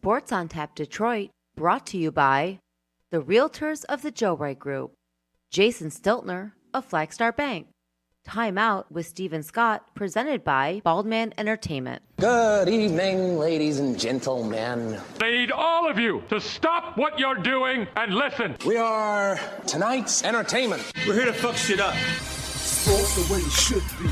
Sports on Tap Detroit, brought to you by the Realtors of the Joe Wright Group, Jason Stiltner of Flagstar Bank, Time Out with Steven Scott, presented by Baldman Entertainment. Good evening, ladies and gentlemen. I need all of you to stop what you're doing and listen. We are tonight's entertainment. We're here to fuck shit up. Sports the way it should be.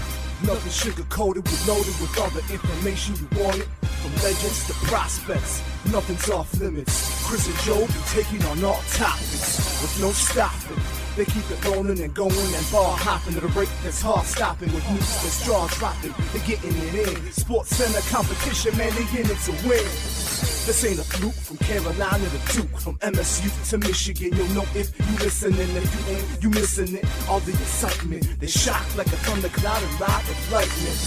Nothing sugar-coated, we loaded with all the information you wanted. From legends to prospects, nothing's off limits. Chris and Joe be taking on all topics with no stopping. They keep it rolling and going and ball hopping at a rate that's hard stopping. With news that's jaw dropping, they getting it in. Sports Center competition, man, they in it to win. This ain't a fluke, from Carolina to Duke, from MSU to Michigan. You'll know if you listening, if you ain't, you missing it. All the excitement, they shock like a thundercloud and ride with lightning.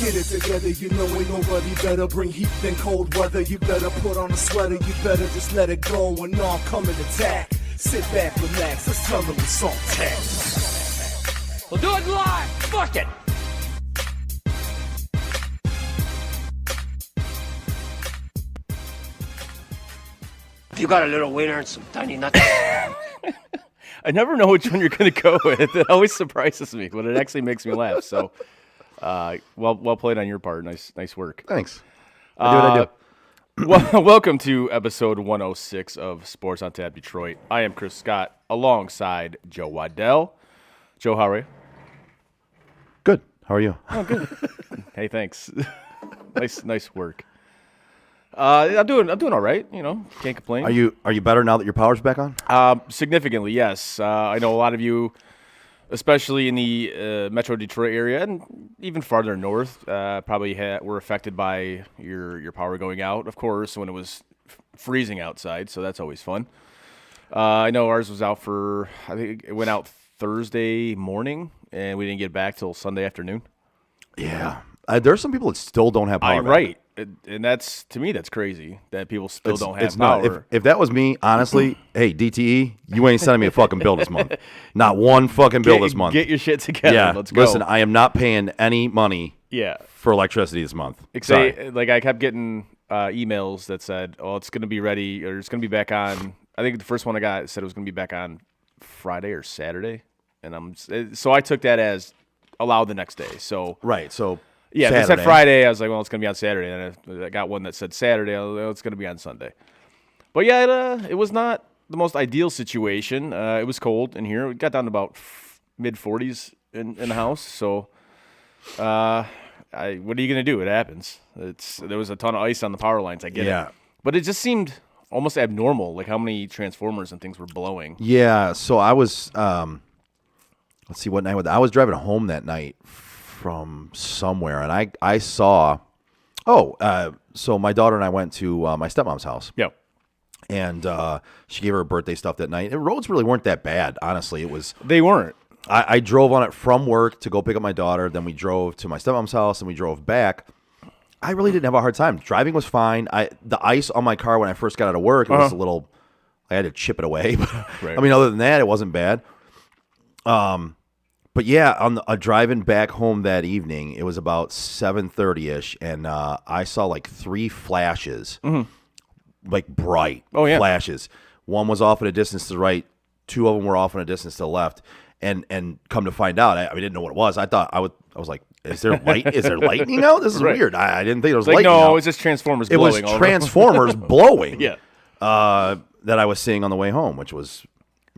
Get it together, you know ain't nobody better. Bring heat than cold weather. You better put on a sweater, you better just let it go and all come and attack. Sit back, relax, let's tell them it's on tap. We'll do it live. Fuck it. You got a little wiener and some tiny nuts. I never know which one you're going to go with. It always surprises me, but it actually makes me laugh. So, well played on your part. Nice work. Thanks. I do what I do. Welcome to episode 106 of Sports on Tap Detroit. I am Chris Scott, alongside Joe Waddell. Joe, how are you? Good. How are you? Oh, good. Hey, thanks. Nice work. I'm doing all right. Can't complain. Are you better now that your power's back on? Significantly, yes. I know a lot of you, especially in the Metro Detroit area and even farther north, probably were affected by your power going out, of course, when it was freezing outside, so that's always fun. I know ours was out I think it went out Thursday morning, and we didn't get back till Sunday afternoon. Yeah. There's some people that still don't have power back. Right. And to me, that's crazy that people still don't have not. power. If that was me, honestly, hey, DTE, you ain't sending me a fucking bill this month. Not one fucking bill this month. Get your shit together. Yeah. Let's go. Listen, I am not paying any money Yeah. for electricity this month. Like I kept getting emails that said, "Oh, it's going to be ready, or it's going to be back on." I think the first one I got said it was going to be back on Friday or Saturday, and so I took that as allowed the next day. So Right. So yeah, Saturday. they said Friday. I was like, well, it's going to be on Saturday, and I got one that said Saturday. I was like, oh, it's going to be on Sunday. But yeah, it was not the most ideal situation. It was cold in here. It got down to about mid 40s in the house. So, what are you going to do? It happens. There was a ton of ice on the power lines. I get it. But it just seemed almost abnormal, like how many transformers and things were blowing. Yeah. So I was, let's see what night. I was driving home that night from somewhere, and I saw, so my daughter and I went to my stepmom's house. Yeah. And she gave her birthday stuff that night. The roads really weren't that bad, honestly. They weren't. I drove on it from work to go pick up my daughter. Then we drove to my stepmom's house, and we drove back. I really didn't have a hard time. Driving was fine. The ice on my car when I first got out of work, it was a little, I had to chip it away. Right. I mean, other than that, it wasn't bad. But yeah, on driving back home that evening, it was about 7:30ish, and I saw like 3 flashes, like bright flashes. One was off in a distance to the right, 2 of them were off in a distance to the left, and come to find out, I didn't know what it was. I thought I was like, is there light? Is there lightning out? This is weird. I didn't think there was Like, lightning no, out. it's just Transformers It was blowing. all Transformers blowing. Yeah. That I was seeing on the way home, which was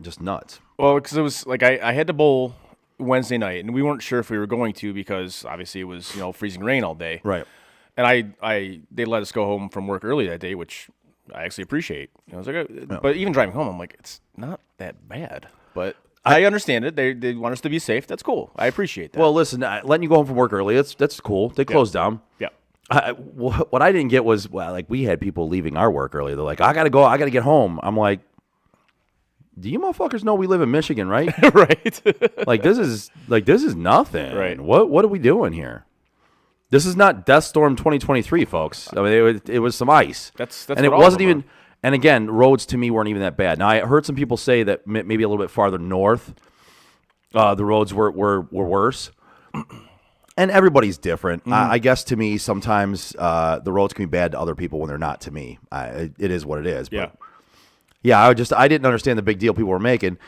just nuts. Well, because it was like I had to bowl Wednesday night, and we weren't sure if we were going to because obviously it was freezing rain all day. Right. And they let us go home from work early that day, which I actually appreciate. I was like, but even driving home, I'm like, it's not that bad. But I understand it. They want us to be safe. That's cool. I appreciate that. Well, listen, letting you go home from work early, that's cool. They closed down. Yeah. What I didn't get was, like we had people leaving our work early. They're like, I got to go. I got to get home. I'm like, do you motherfuckers know we live in Michigan, right? Right. Like this is nothing. Right. What are we doing here? This is not Death Storm 2023, folks. I mean, it was some ice. That's and what it all wasn't of them even. And again, roads to me weren't even that bad. Now I heard some people say that maybe a little bit farther north, the roads were worse. And everybody's different. I guess to me, sometimes the roads can be bad to other people when they're not to me. It is what it is. But yeah, I didn't understand the big deal people were making.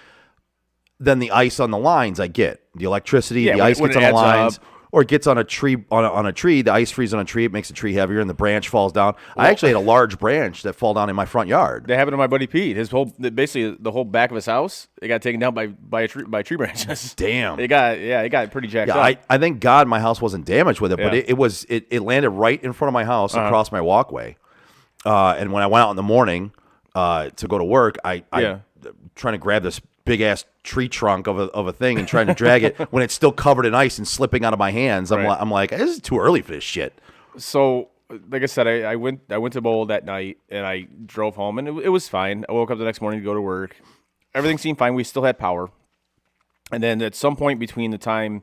Then the ice on the lines, I get. The electricity, the ice gets on the lines. Or it gets on a tree, on a tree, the ice freezes on a tree, it makes the tree heavier, and the branch falls down. I actually had a large branch that fall down in my front yard. That happened to my buddy Pete. Basically the whole back of his house, it got taken down by tree branches. Damn. It got pretty jacked up. I thank God my house wasn't damaged with it, but it landed right in front of my house across my walkway. And when I went out in the morning to go to work, I trying to grab this big ass tree trunk of a thing and trying to drag it when it's still covered in ice and slipping out of my hands. I'm like, this is too early for this shit. So, like I said, I went to bowl that night and I drove home and it was fine. I woke up the next morning to go to work. Everything seemed fine. We still had power. And then at some point between the time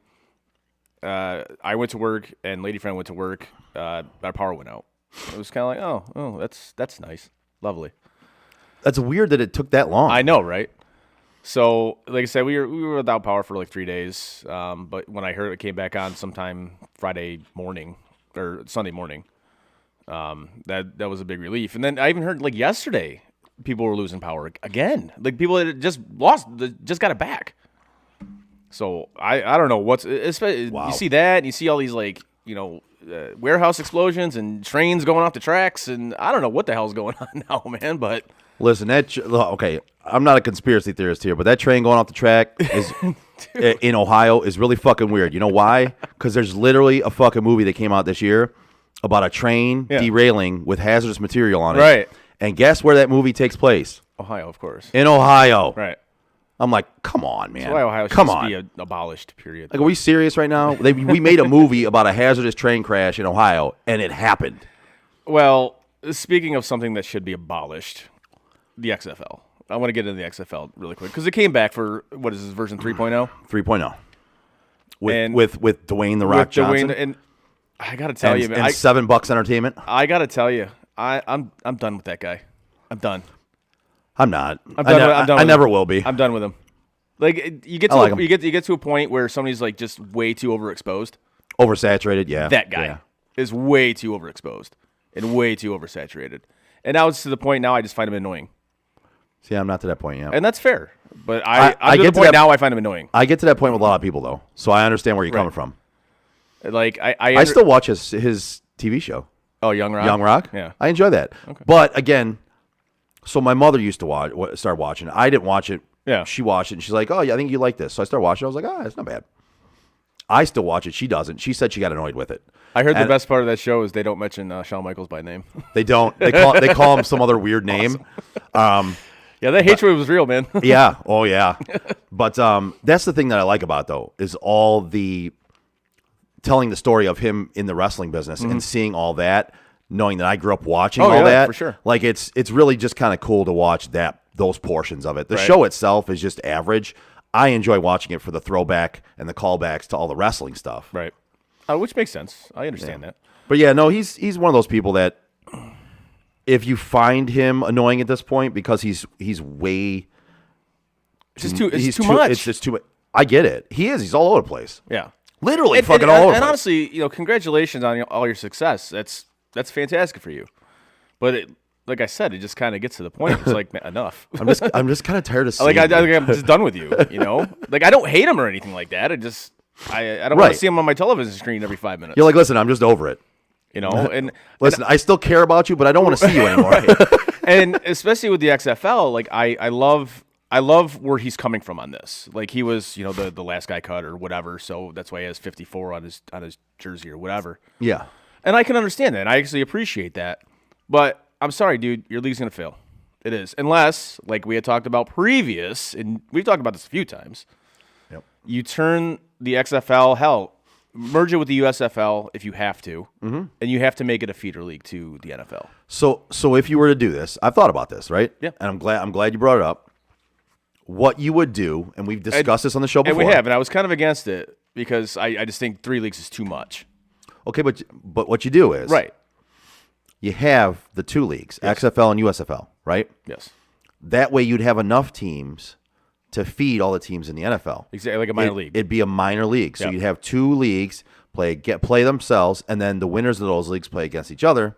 I went to work and Lady Friend went to work, our power went out. It was kind of like, oh, that's nice, lovely. That's weird that it took that long. I know, right? So, like I said, we were without power for like 3 days. But when I heard it came back on sometime Friday morning or Sunday morning, that was a big relief. And then I even heard like yesterday, people were losing power again. Like people that just just got it back. So I don't know you see that and you see all these like warehouse explosions and trains going off the tracks and I don't know what the hell's going on now, man. But listen, okay, I'm not a conspiracy theorist here, but that train going off the track is in Ohio is really fucking weird. You know why? Because there's literally a fucking movie that came out this year about a train Yeah. derailing with hazardous material on it. Right. And guess where that movie takes place? Ohio, of course. In Ohio. Right. I'm like, come on, man. That's why Ohio should come just on. be abolished, period. Like, are we serious right now? We made a movie about a hazardous train crash in Ohio, and it happened. Well, speaking of something that should be abolished, the XFL. I want to get into the XFL really quick because it came back for, what is this, version 3.0? 3.0. And With Dwayne The Rock Johnson. And I got to tell and, you, man. and $7 Entertainment. I got to tell you, I'm done with that guy. I'm done. I'm not. I'm done I with never him. will be. I'm done with him. Like you get I like him. you get to a point where somebody's like just way too overexposed. Oversaturated, yeah. That guy Yeah. is way too overexposed and way too oversaturated. And now it's to the point now I just find him annoying. See, I'm not to that point yet. And that's fair. But I I'm to get the to point that- now I find him annoying. I get to that point with a lot of people, though, so I understand where you're coming Right. from. Like I still watch his TV show, Oh, Young Rock. Young Rock. Yeah. I enjoy that. But again, so my mother used to start watching it. I didn't watch it. Yeah. She watched it, and she's like, "Oh, yeah, I think you like this." So I started watching it. I was like, "Oh, it's not bad." I still watch it. She doesn't. She said she got annoyed with it. I heard the And best part of that show is they don't mention Shawn Michaels by name. They don't. They call him some other weird name. Yeah, that hatred was real, man. Yeah. Oh, yeah. But that's the thing that I like about it, though, is all the telling the story of him in the wrestling business and seeing all that, knowing that I grew up watching Mm-hmm. Oh, all yeah, that. for sure. Like it's really just kind of cool to watch those portions of it. The Right. show itself is just average. I enjoy watching it for the throwback and the callbacks to all the wrestling stuff. Right. Which makes sense. I understand that. But yeah, no, he's one of those people that if you find him annoying at this point because he's way It's just too. It's he's too much. It's just too much. I get it. He is. He's all over the place. Yeah. Literally fucking all over. And the place. honestly, congratulations on all your success. That's fantastic for you. But like I said, it just kind of gets to the point. It's like man, enough. I'm just kind of tired of seeing. like him. I'm just done with you. Like I don't hate him or anything like that. I don't want Right. to see him on my television screen every 5 minutes. You're like, listen, I'm just over it. And Listen, I still care about you, but I don't want to see you anymore. and especially with the XFL, like I love where he's coming from on this. Like he was, the last guy cut or whatever, so that's why he has 54 on his jersey or whatever. Yeah. And I can understand that. And I actually appreciate that. But I'm sorry, dude, your league's gonna fail. It is. Unless, like we had talked about previous, and we've talked about this a few times, you turn the XFL, merge it with the USFL if you have to, and you have to make it a feeder league to the NFL. So if you were to do this, I've thought about this, right? Yeah. And I'm glad you brought it up. What you would do, and we've discussed this on the show before. And we have, and I was kind of against it because I just think 3 leagues is too much. Okay, but what you do is Right. you have the 2 leagues, XFL and USFL, right? Yes. That way you'd have enough teams to feed all the teams in the NFL. Exactly, like a minor league. It'd be a minor league. So Yeah. you'd have 2 leagues play themselves, and then the winners of those leagues play against each other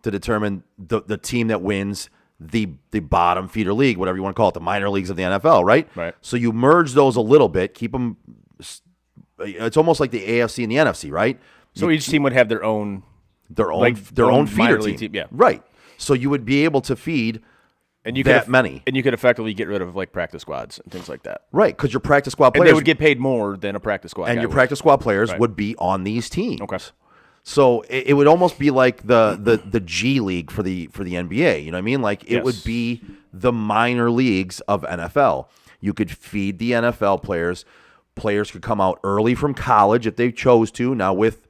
to determine the team that wins the bottom feeder league, whatever you want to call it, the minor leagues of the NFL, right? Right. So you merge those a little bit, keep them. It's almost like the AFC and the NFC, right? So each team would have their own, Their own like, their own minor feeder league team. team, yeah. Right. So you would be able to feed and you that could many. and you could effectively get rid of like practice squads and things like that. Right, because your practice squad And players they would get paid more than a practice squad. and guy your would. practice squad players Right. would be on these teams. Okay. So it would almost be like the G League for the NBA. You know what I mean? Like it would Yes. be the minor leagues of NFL. You could feed the NFL players. Players could come out early from college if they chose to. Now with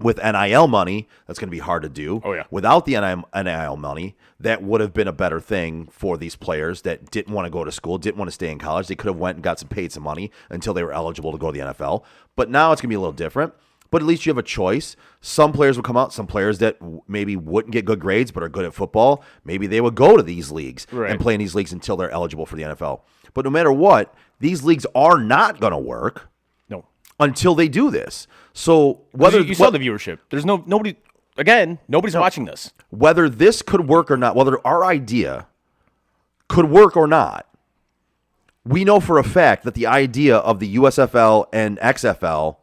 NIL money, that's going to be hard to do. Oh, yeah. Without the NIL money, that would have been a better thing for these players that didn't want to go to school, didn't want to stay in college. They could have went and got paid some money until they were eligible to go to the NFL. But now it's going to be a little different. But at least you have a choice. Some players will come out. Some players that maybe wouldn't get good grades but are good at football, maybe they would go to these leagues Right. and play in these leagues until they're eligible for the NFL. But no matter what, these leagues are not going to work No. until they do this. So whether you saw the viewership. There's nobody. Again, nobody's watching this. whether this could work or not, whether our idea could work or not, we know for a fact that the idea of the USFL and XFL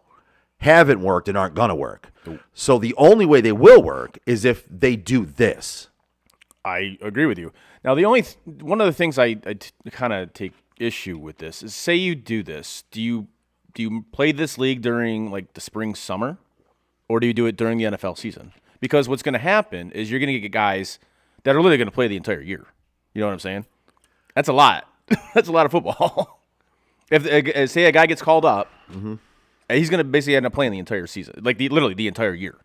haven't worked and aren't going to work. So the only way they will work is if they do this. I agree with you. Now, one of the things I kind of take issue with this is, say you do this, do you play this league during like the spring, summer, or do you do it during the NFL season? Because what's going to happen is you're going to get guys that are literally going to play the entire year. You know what I'm saying? That's a lot. That's a lot of football. If say a guy gets called up, he's going to basically end up playing the entire season, like literally the entire year.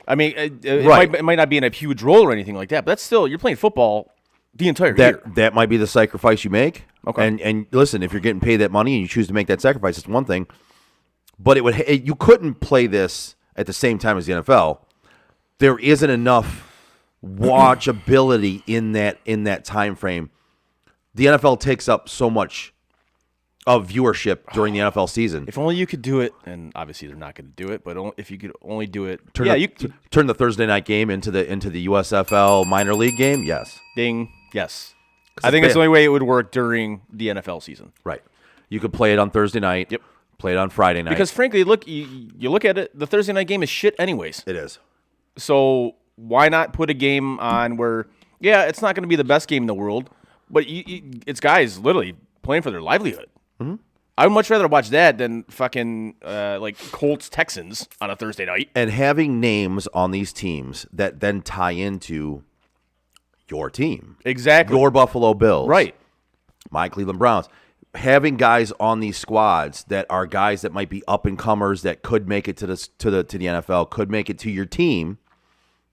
I mean, it might not be in a huge role or anything like that, but that's still, you're playing football the entire year. That might be the sacrifice you make. Okay. And listen, if you're getting paid that money and you choose to make that sacrifice, it's one thing. But you couldn't play this at the same time as the NFL. There isn't enough watchability in that time frame. The NFL takes up so much of viewership during the NFL season. If only you could do it, and obviously they're not going to do it, but if you could only do it, turn the Thursday night game into the USFL minor league game. Yes, ding, yes. I think it's the only way it would work during the NFL season. Right. You could play it on Thursday night. Yep. Play it on Friday night. Because frankly, you look at it, the Thursday night game is shit anyways. It is. So why not put a game on where, it's not going to be the best game in the world, but it's guys literally playing for their livelihood. Mm-hmm. I would much rather watch that than fucking like Colts Texans on a Thursday night. And having names on these teams that then tie into your team. Exactly. Your Buffalo Bills. Right. My Cleveland Browns. Having guys on these squads that are guys that might be up and comers that could make it to the NFL, could make it to your team,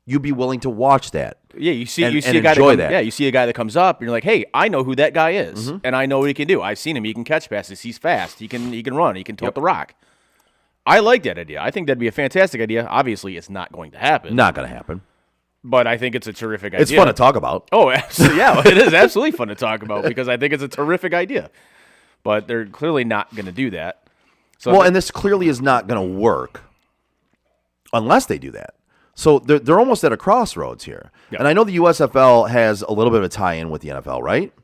you'd be willing to watch that. Yeah, you see a guy that. Yeah, you see a guy that comes up, and you're like, hey, I know who that guy is, and I know what he can do. I've seen him. He can catch passes. He's fast. He can run. He can tilt the rock. I like that idea. I think that'd be a fantastic idea. Obviously, it's not going to happen. Not going to happen. But I think it's a terrific idea. It's fun to talk about. Oh, absolutely. Yeah, it is absolutely fun to talk about because I think it's a terrific idea. But they're clearly not going to do that. So and this clearly is not going to work unless they do that. So they're almost at a crossroads here. Yeah. And I know the USFL has a little bit of a tie-in with the NFL, right?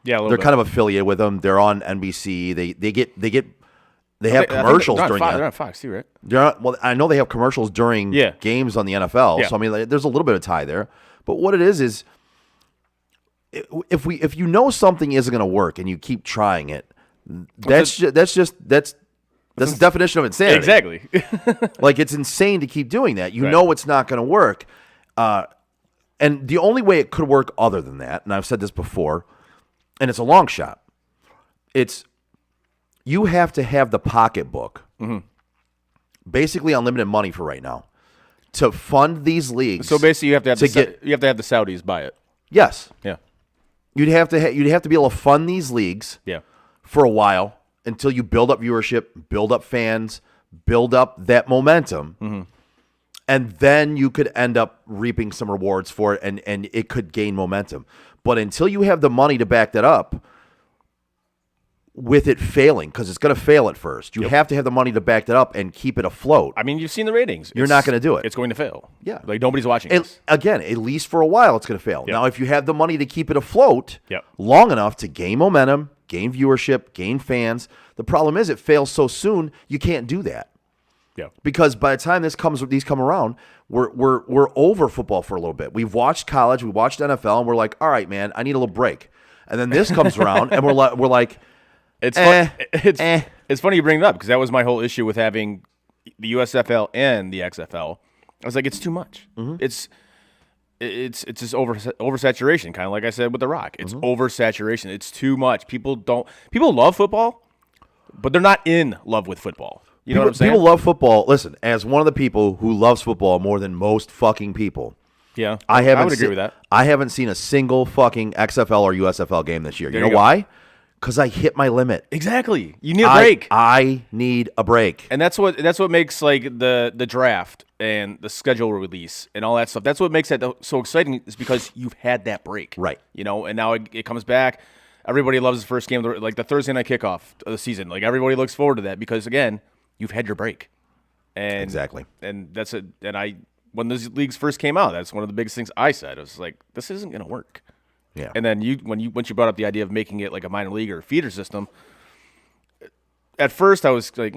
Yeah, a little they're bit. Kind of affiliated with them. They're on NBC. They have commercials during They're on Fox too, right? I know they have commercials during games on the NFL. So I mean, there's a little bit of tie there. But what it is if you know something isn't going to work and you keep trying it, that's the definition of insanity. Exactly. Like, it's insane to keep doing that. You know it's not going to work. And the only way it could work other than that, and I've said this before, and it's a long shot, it's you have to have the pocketbook, basically unlimited money for right now, to fund these leagues. So basically, you have to have the Saudis buy it. Yes. Yeah. You'd have to be able to fund these leagues. Yeah. For a while until you build up viewership, build up fans, build up that momentum, and then you could end up reaping some rewards for it, and it could gain momentum. But until you have the money to back that up, with it failing, because it's going to fail at first, you have to have the money to back that up and keep it afloat. I mean, you've seen the ratings. You're not going to do it. It's going to fail. Yeah. Like, nobody's watching this. Again, at least for a while, it's going to fail. Yep. Now, if you have the money to keep it afloat long enough to gain momentum, gain viewership, gain fans, the problem is it fails so soon, you can't do that. Yeah. Because by the time these come around, we're over football for a little bit. We've watched college, we watched NFL, and we're like, all right, man, I need a little break. And then this comes around, and we're like, it's funny you bring it up because that was my whole issue with having the USFL and the XFL. I was like, it's too much. It's just oversaturation, kind of like I said with The Rock. It's oversaturation. It's too much. People love football, but they're not in love with football. You know what I'm saying? People love football. Listen, as one of the people who loves football more than most fucking people, I would agree with that. I haven't seen a single fucking XFL or USFL game this year. You know why? Because I hit my limit. Exactly. You need a break. I need a break. And that's what makes like the draft and the schedule release and all that stuff. That's what makes that so exciting is because you've had that break. Right. You know, and now it comes back. Everybody loves the first game, like the Thursday night kickoff of the season. Like everybody looks forward to that because again, you've had your break. And exactly. And that's it. And when those leagues first came out, that's one of the biggest things I said. I was like, this isn't going to work. Yeah. And then once you brought up the idea of making it like a minor league or a feeder system, at first I was like,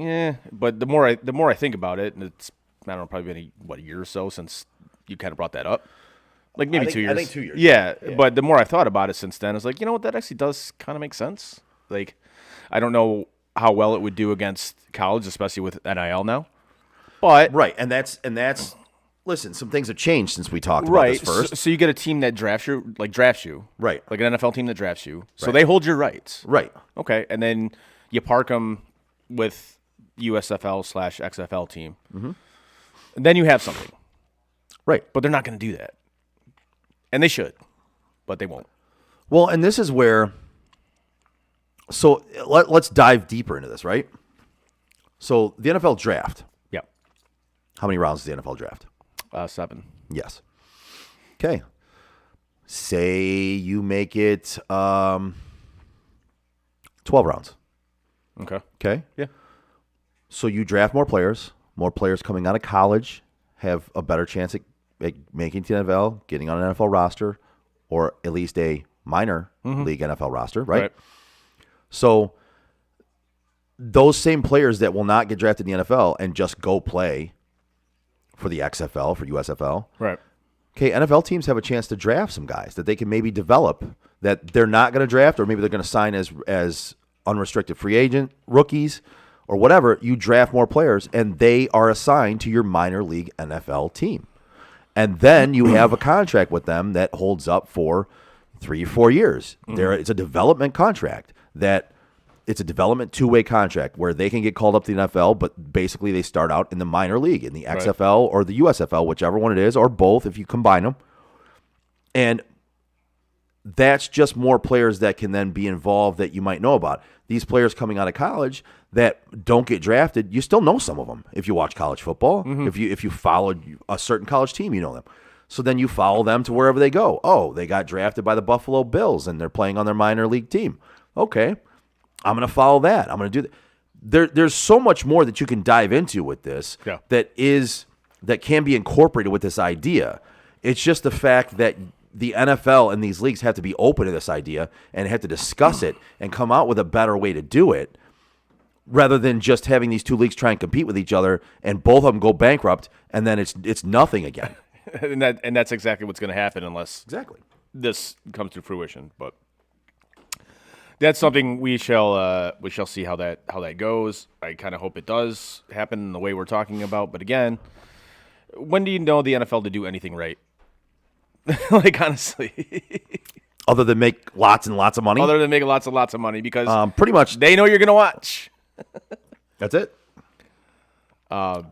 but the more I think about it, and it's I don't know, probably been a year or so since you kind of brought that up. Like maybe 2 years. I think 2 years. Yeah, but the more I thought about it since then, I was like, you know what, that actually does kind of make sense. Like, I don't know how well it would do against college, especially with NIL now. But Right, and that's listen, some things have changed since we talked about this first. So you get a team that drafts you, Right. like an NFL team that drafts you. So Right. they hold your rights. Right. Okay, and then you park them with USFL/XFL team. Mm-hmm. And then you have something. Right. But they're not going to do that. And they should, but they won't. Well, and this is where. So let's dive deeper into this, right? So the NFL draft. Yeah. How many rounds is the NFL draft? 7. Yes. Okay. Say you make it 12 rounds. Okay. Okay. Yeah. So you draft more players. More players coming out of college have a better chance at making the NFL, getting on an NFL roster, or at least a minor league NFL roster, right? So those same players that will not get drafted in the NFL and just go play for the XFL, for USFL. Right. Okay, NFL teams have a chance to draft some guys that they can maybe develop that they're not going to draft, or maybe they're going to sign as unrestricted free agent rookies or whatever. You draft more players, and they are assigned to your minor league NFL team. And then you have a contract with them that holds up for 3 or 4 years. It's a development contract it's a development two-way contract where they can get called up to the NFL, but basically they start out in the minor league, in the XFL or the USFL, whichever one it is, or both if you combine them. And that's just more players that can then be involved that you might know about. These players coming out of college that don't get drafted, you still know some of them if you watch college football. If you followed a certain college team, you know them. So then you follow them to wherever they go. Oh, they got drafted by the Buffalo Bills and they're playing on their minor league team. Okay, I'm going to follow that. I'm going to do that. There's so much more that you can dive into with this that can be incorporated with this idea. It's just the fact that the NFL and these leagues have to be open to this idea and have to discuss it and come out with a better way to do it, rather than just having these two leagues try and compete with each other and both of them go bankrupt and then it's nothing again. and that's exactly what's going to happen unless Exactly. this comes to fruition. But that's something we shall see how that goes. I kind of hope it does happen in the way we're talking about. But again, when do you know the NFL to do anything right? Like, honestly. Other than make lots and lots of money? Other than making lots and lots of money, because pretty much they know you're going to watch. that's it. Yeah.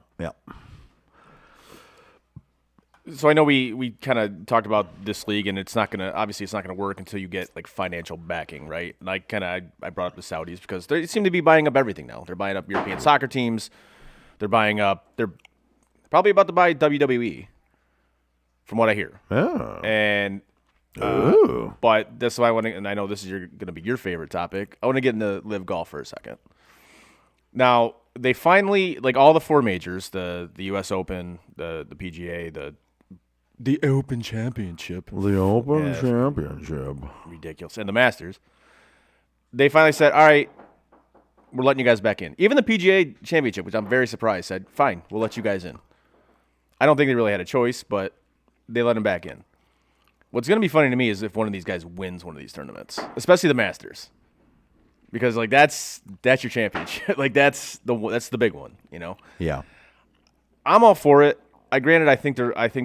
So I know we kind of talked about this league, and it's not gonna work until you get like financial backing, right? And I brought up the Saudis because they seem to be buying up everything now. They're buying up European soccer teams. They're probably about to buy WWE, from what I hear. Oh. And but that's why I want to, and I know this is going to be your favorite topic. I want to get into Live Golf for a second. Now they finally, like all the 4 majors, the U.S. Open, the PGA, the Open Championship. The Open Championship. Ridiculous. And the Masters. They finally said, all right, we're letting you guys back in. Even the PGA Championship, which I'm very surprised, said, fine, we'll let you guys in. I don't think they really had a choice, but they let them back in. What's going to be funny to me is if one of these guys wins one of these tournaments, especially the Masters. Because, like, that's your championship. Like, that's the big one, you know? Yeah. I'm all for it. Granted, I think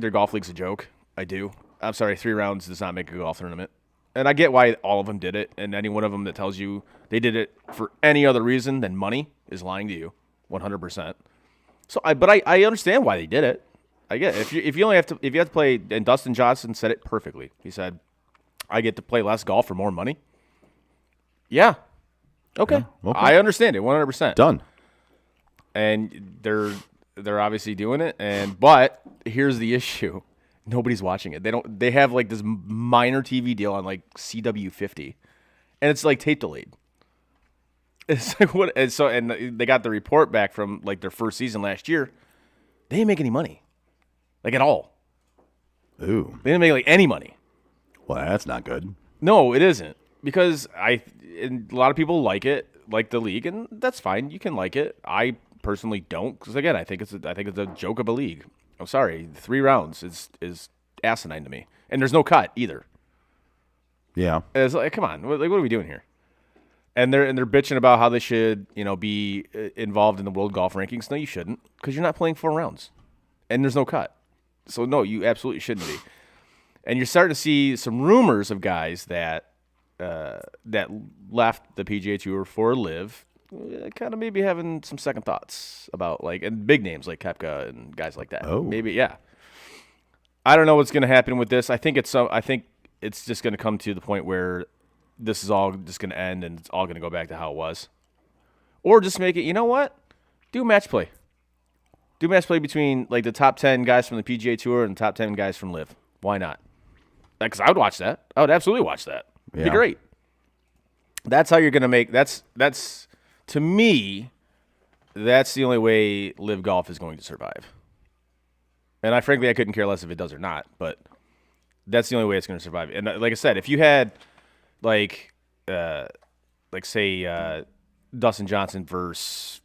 their golf league's a joke. I do. I'm sorry, 3 rounds does not make a golf tournament. And I get why all of them did it, and any one of them that tells you they did it for any other reason than money is lying to you, 100%. So, I understand why they did it. I get it. If you have to play, and Dustin Johnson said it perfectly. He said, "I get to play less golf for more money." Yeah. Okay. Yeah, okay. I understand it, 100%. Done. And they're obviously doing it, but here's the issue. Nobody's watching it. They have like this minor TV deal on like CW50, and it's like tape delayed. It's like what? And they got the report back from like their first season last year. They didn't make any money, like at all. Ooh. They didn't make like any money. Well, that's not good. No, it isn't, because and a lot of people like the league, and that's fine. You can like it. I personally don't, because again, I think it's a joke of a league. I'm sorry, 3 rounds is asinine to me, and there's no cut either. Yeah. It's like, come on, what are we doing here? And they're bitching about how they should, be involved in the world golf rankings. No, you shouldn't, because you're not playing 4 rounds, and there's no cut. So no, you absolutely shouldn't be. And you're starting to see some rumors of guys that left the PGA Tour for LIV, kind of maybe having some second thoughts about and big names like Koepka and guys like that. Oh, maybe yeah. I don't know what's going to happen with this. I think it's just going to come to the point where this is all just going to end and it's all going to go back to how it was, or just make it. You know what? Do match play. Do match play between the top 10 guys from the PGA Tour and the top 10 guys from LIV. Why not? Because I would watch that. I would absolutely watch that. It'd be great. That's how you're going to make. That's to me. That's the only way LIV Golf is going to survive. And frankly, I couldn't care less if it does or not. But that's the only way it's going to survive. And like I said, if you had say Dustin Johnson versus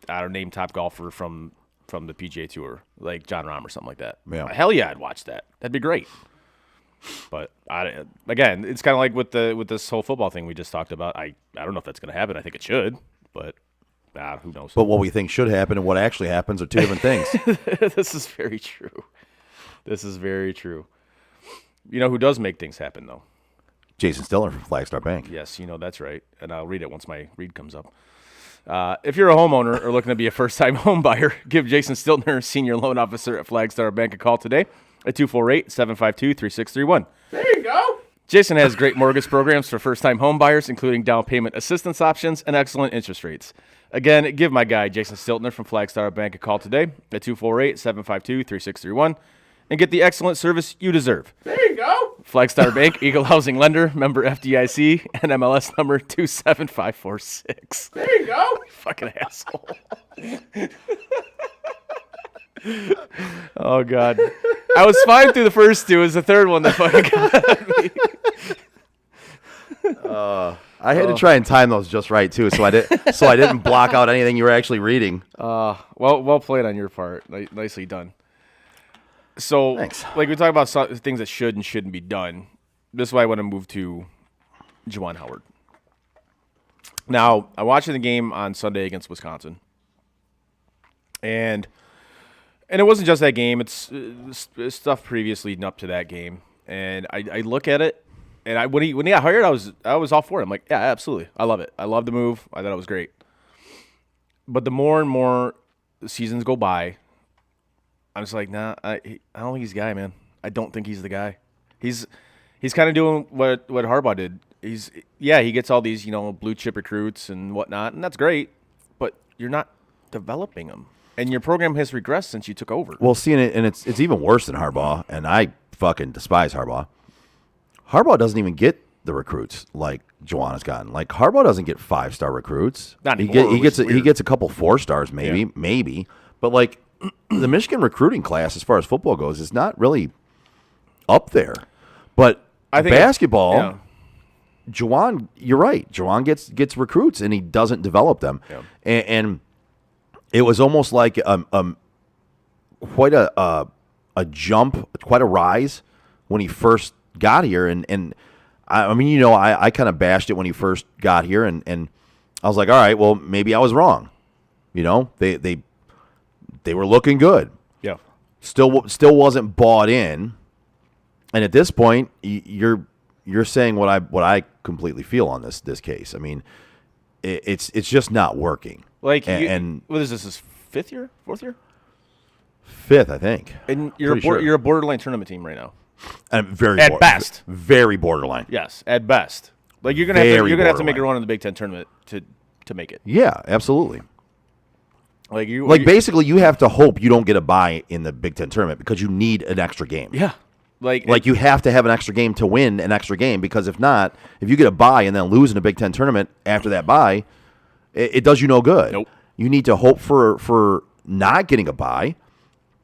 name top golfer from the PGA Tour, like Jon Rahm or something like that. Yeah. Hell yeah, I'd watch that. That'd be great. But again, it's kind of like with this whole football thing we just talked about. I don't know if that's going to happen. I think it should, but who knows? But what we think should happen and what actually happens are two different things. This is very true. This is very true. You know who does make things happen though? Jason Stiller from Flagstar Bank. Yes, that's right. And I'll read it once my read comes up. If you're a homeowner or looking to be a first-time home buyer, give Jason Stiltner, Senior Loan Officer at Flagstar Bank, a call today at 248-752-3631. There you go. Jason has great mortgage programs for first-time home buyers, including down payment assistance options and excellent interest rates. Again, give my guy, Jason Stiltner from Flagstar Bank, a call today at 248-752-3631 and get the excellent service you deserve. There you go. Flagstar Bank, Eagle Housing Lender, member FDIC, and MLS number 27546. There you go. Fucking asshole. Oh, God. I was fine through the first two. It was the third one that fucking got me. I had to try and time those just right too, so I didn't block out anything you were actually reading. Well played on your part. Nicely done. So, Thanks. We talk about things that should and shouldn't be done. This is why I want to move to Juwan Howard. Now, I'm watching the game on Sunday against Wisconsin, and it wasn't just that game. It's stuff previous leading up to that game, and I look at it, and when he got hired, I was all for it. I'm like, yeah, absolutely, I love it. I love the move. I thought it was great. But the more and more seasons go by, I'm just like, nah, I don't think he's the guy, man. I don't think he's the guy. He's kind of doing what Harbaugh did. He gets all these blue chip recruits and whatnot, and that's great. But you're not developing them, and your program has regressed since you took over. Well, seeing it, and it's even worse than Harbaugh, and I fucking despise Harbaugh. Harbaugh doesn't even get the recruits like Juwan has gotten. Like Harbaugh doesn't get 5-star recruits. Not anymore. He gets a couple 4-stars maybe, but like. The Michigan recruiting class, as far as football goes, is not really up there. But I think basketball, Juwan, you're right. Juwan gets recruits, and he doesn't develop them. Yeah. And it was almost like quite a jump, quite a rise when he first got here. And I mean, I kind of bashed it when he first got here, and I was like, all right, well, maybe I was wrong. They were looking good. Yeah. Still wasn't bought in. And at this point, you're saying what I completely feel on this case. I mean, it's just not working. Like, and what is this? His 5th year, 4th year? 5th, I think. And you're a borderline tournament team right now. And best, very borderline. Yes, at best. Like you're gonna have to make a run in the Big Ten tournament to make it. Yeah, absolutely. Like basically, you have to hope you don't get a bye in the Big Ten tournament because you need an extra game. Yeah, you have to have an extra game to win an extra game, because if not, if you get a bye and then lose in a Big Ten tournament after that bye, it does you no good. Nope. You need to hope for not getting a bye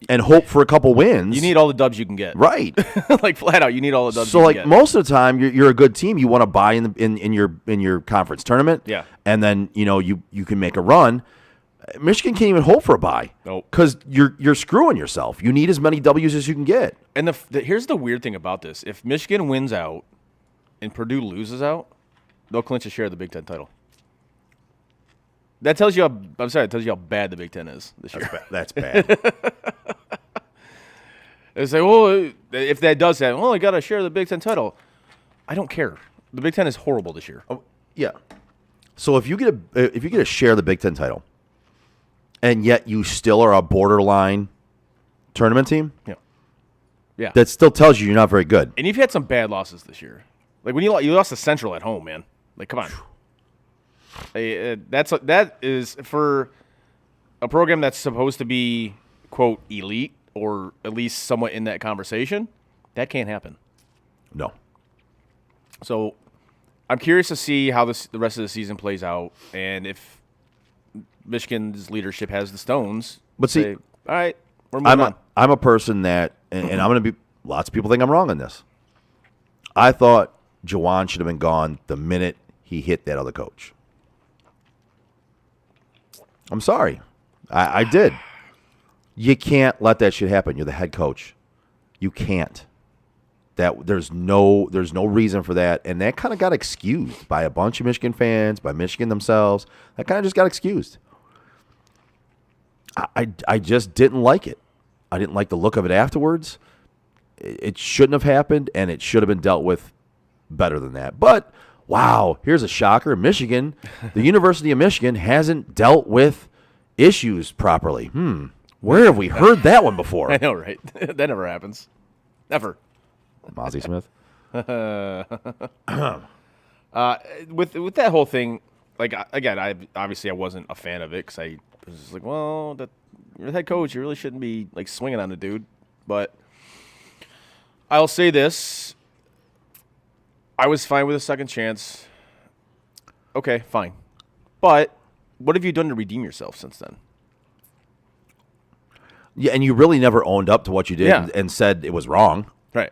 and hope for a couple wins. You need all the dubs you can get. Right. Like flat out, you need all the dubs. So you like can get. most of the time, you're a good team. You want to bye in your conference tournament. Yeah. And then you can make a run. Michigan can't even hope for a bye. Nope. Because you're screwing yourself. You need as many W's as you can get. And here's the weird thing about this: if Michigan wins out and Purdue loses out, they'll clinch a share of the Big Ten title. That tells you that tells you how bad the Big Ten is this year. That's bad. It's like, well, if that does happen, well, I got to share the Big Ten title. I don't care. The Big Ten is horrible this year. Oh, yeah. So if you get to share the Big Ten title, and yet you still are a borderline tournament team, Yeah. that still tells you you're not very good. And you've had some bad losses this year. Like when you lost to Central at home, man. Like, come on. That is for a program that's supposed to be, quote, elite or at least somewhat in that conversation. That can't happen. No. So I'm curious to see how the rest of the season plays out and if Michigan's leadership has the stones. But see, say, all right, we're moving on. I'm a person that, and I'm going to be, lots of people think I'm wrong on this. I thought Juwan should have been gone the minute he hit that other coach. I'm sorry. I did. You can't let that shit happen. You're the head coach. You can't. There's no reason for that. And that kind of got excused by a bunch of Michigan fans, by Michigan themselves. That kind of just got excused. I just didn't like it. I didn't like the look of it afterwards. It shouldn't have happened, and it should have been dealt with better than that. But, wow, here's a shocker. Michigan, the University of Michigan hasn't dealt with issues properly. Where have we heard that one before? I know, right? That never happens. Never. Mozzie Smith. With that whole thing, like, again, I wasn't a fan of it because I was just like, well, you're the head coach. You really shouldn't be, like, swinging on the dude. But I'll say this. I was fine with a second chance. Okay, fine. But what have you done to redeem yourself since then? Yeah, and you really never owned up to what you did and said it was wrong. Right.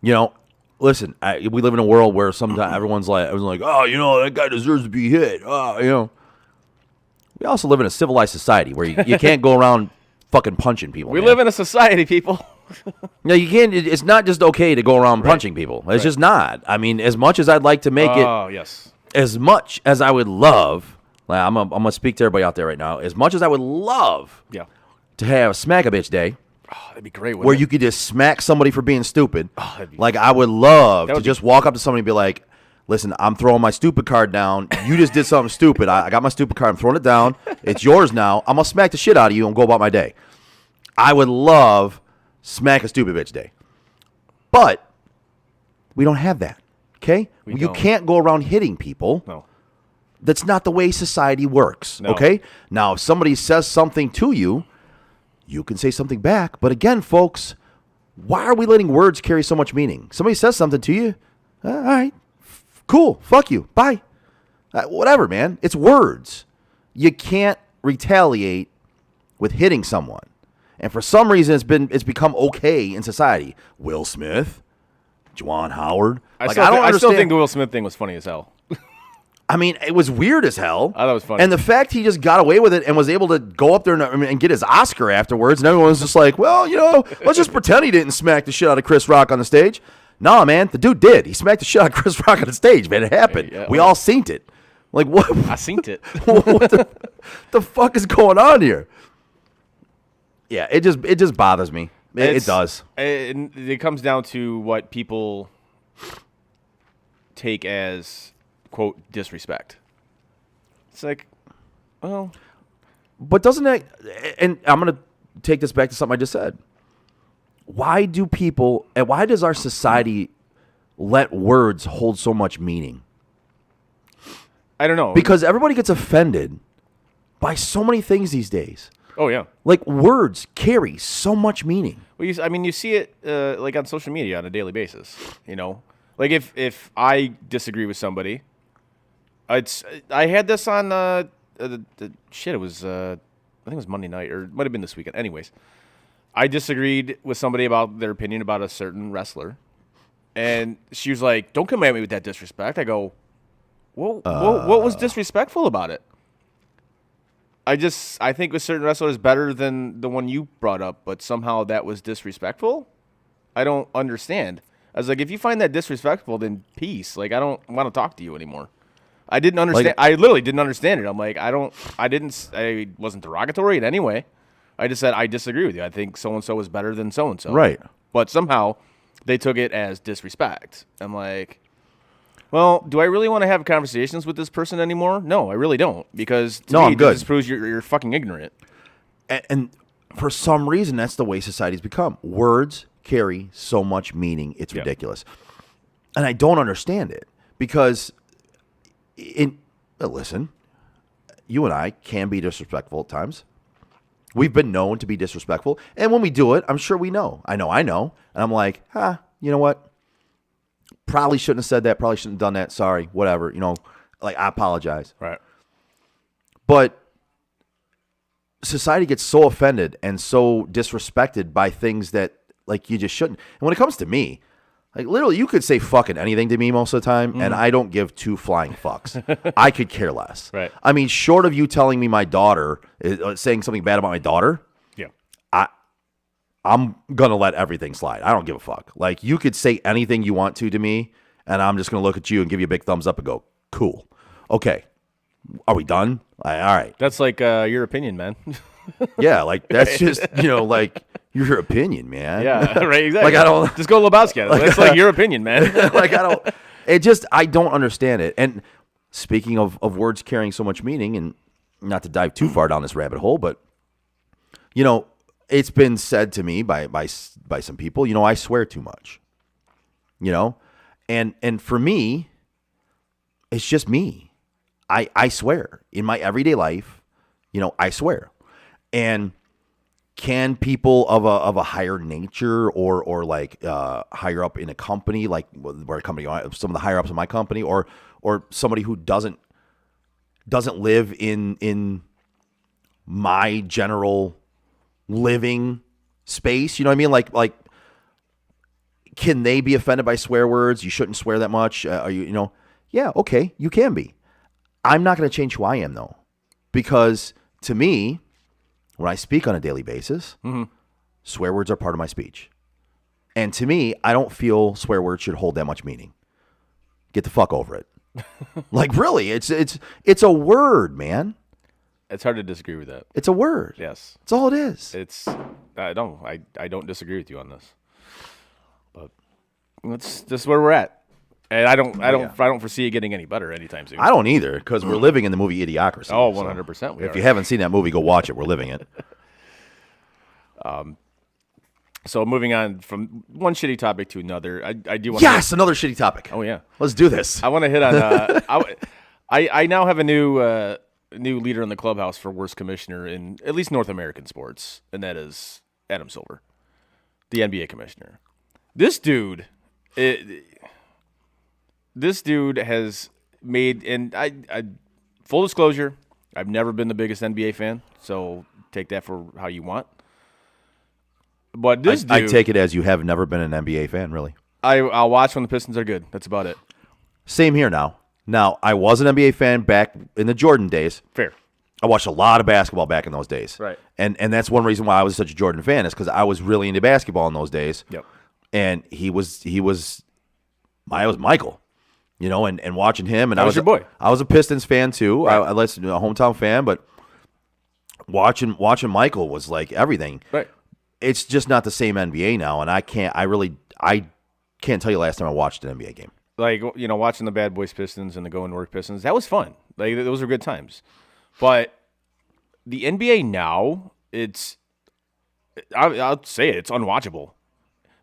You know, listen, we live in a world where sometimes everyone's like, oh, that guy deserves to be hit. We also live in a civilized society where you can't go around fucking punching people. We live in a society, people. No, you can't. It's not just okay to go around punching people. It's just not. I mean, as much as I'd like to make it. Oh, yes. As much as I would love, I'm going to speak to everybody out there right now. As much as I would love to have Smack a Bitch Day. Oh, that'd be great. Where you could just smack somebody for being stupid. Like, I would love to just walk up to somebody and be like, listen, I'm throwing my stupid card down. You just did something stupid. I got my stupid card. I'm throwing it down. It's yours now. I'm going to smack the shit out of you and go about my day. I would love Smack a Stupid Bitch Day. But we don't have that, okay? You can't go around hitting people. No. That's not the way society works, No. okay? Now, if somebody says something to you, you can say something back. But again, folks, why are we letting words carry so much meaning? Somebody says something to you, all right, cool, fuck you, bye. Whatever, man. It's words. You can't retaliate with hitting someone. And for some reason, it's become okay in society. Will Smith, Juwan Howard. I still think the Will Smith thing was funny as hell. I mean, it was weird as hell. I thought it was funny. And the fact he just got away with it and was able to go up there and get his Oscar afterwards, and everyone was just like, well, let's just pretend he didn't smack the shit out of Chris Rock on the stage. No, man, the dude did. He smacked the shit out of Chris Rock on the stage, man. It happened. Yeah, we all seen it. Like, what? I seen it. What the fuck is going on here? Yeah, it just bothers me. It does. And it comes down to what people take as, quote, disrespect. It's like, well. But doesn't that, and I'm going to take this back to something I just said. Why does our society let words hold so much meaning? I don't know. Because everybody gets offended by so many things these days. Oh, yeah. Like, words carry so much meaning. Well, you see it like on social media on a daily basis. Like if I disagree with somebody, I had this on it was I think it was Monday night or it might have been this weekend. Anyways, I disagreed with somebody about their opinion about a certain wrestler, and she was like, "Don't come at me with that disrespect." I go, "What was disrespectful about it?" I think a certain wrestler is better than the one you brought up, but somehow that was disrespectful. I don't understand. I was like, if you find that disrespectful, then peace. Like, I don't want to talk to you anymore. I didn't understand. I literally didn't understand it. I'm like, I wasn't derogatory in any way. I just said, I disagree with you. I think so-and-so is better than so-and-so. Right. But somehow they took it as disrespect. I'm like, well, do I really want to have conversations with this person anymore? No, I really don't. Because to me, I'm good. this proves you're fucking ignorant. And for some reason, that's the way society's become. Words carry so much meaning. It's ridiculous. And I don't understand it because listen, you and I can be disrespectful at times. We've been known to be disrespectful. And when we do it, I'm sure we know. I know. And I'm like, you know what? Probably shouldn't have said that. Probably shouldn't have done that. Sorry. Whatever. I apologize. Right. But society gets so offended and so disrespected by things that, like, you just shouldn't. And when it comes to me, like, literally, you could say fucking anything to me most of the time, and I don't give two flying fucks. I could care less. Right. I mean, short of you telling me my daughter, saying something bad about my daughter, I'm going to let everything slide. I don't give a fuck. Like, you could say anything you want to me, and I'm just going to look at you and give you a big thumbs up and go, cool. Okay. Are we done? All right. That's like your opinion, man. Yeah, like, that's just, like, your opinion, man. Yeah, right, exactly. Like, I don't... Just go Lebowski. That's like your opinion, man. Like, I don't understand it. And speaking of words carrying so much meaning, and not to dive too far down this rabbit hole, but, it's been said to me by some people, I swear too much, and for me, it's just me. I swear in my everyday life, I swear. And can people of a higher nature or like higher up in a company, like where a company, some of the higher ups in my company, or somebody who doesn't live in my general living space, you know what I mean? Like, can they be offended by swear words? You shouldn't swear that much. Are you, yeah, okay, you can be. I'm not going to change who I am though, because to me, when I speak on a daily basis, swear words are part of my speech. And to me, I don't feel swear words should hold that much meaning. Get the fuck over it. Like, really, it's a word, man. It's hard to disagree with that. It's a word. Yes. That's all it is. I don't disagree with you on this. But that's just where we're at. And I don't foresee it getting any better anytime soon. I don't either, because we're living in the movie Idiocracy. Oh, 100%. If you haven't seen that movie, go watch it. We're living it. So moving on from one shitty topic to another, I do want another shitty topic. Oh yeah, let's do this. I want to hit on. I now have a new leader in the clubhouse for worst commissioner in at least North American sports, and that is Adam Silver, the NBA commissioner. This dude has made, and I full disclosure, I've never been the biggest NBA fan, so take that for how you want. But this dude, I take it as you have never been an NBA fan, really. I'll watch when the Pistons are good. That's about it. Same here now. Now, I was an NBA fan back in the Jordan days. Fair. I watched a lot of basketball back in those days. Right. And that's one reason why I was such a Jordan fan, is because I was really into basketball in those days. Yep. And I was Michael, and watching him. And I was your boy. I was a Pistons fan too. Right. I listened to a hometown fan, but watching Michael was like everything. Right. It's just not the same NBA now, and I can't tell you last time I watched an NBA game. Like, watching the Bad Boys Pistons and the Going to Work Pistons, that was fun. Like, those were good times. But the NBA now, I'll say it's unwatchable.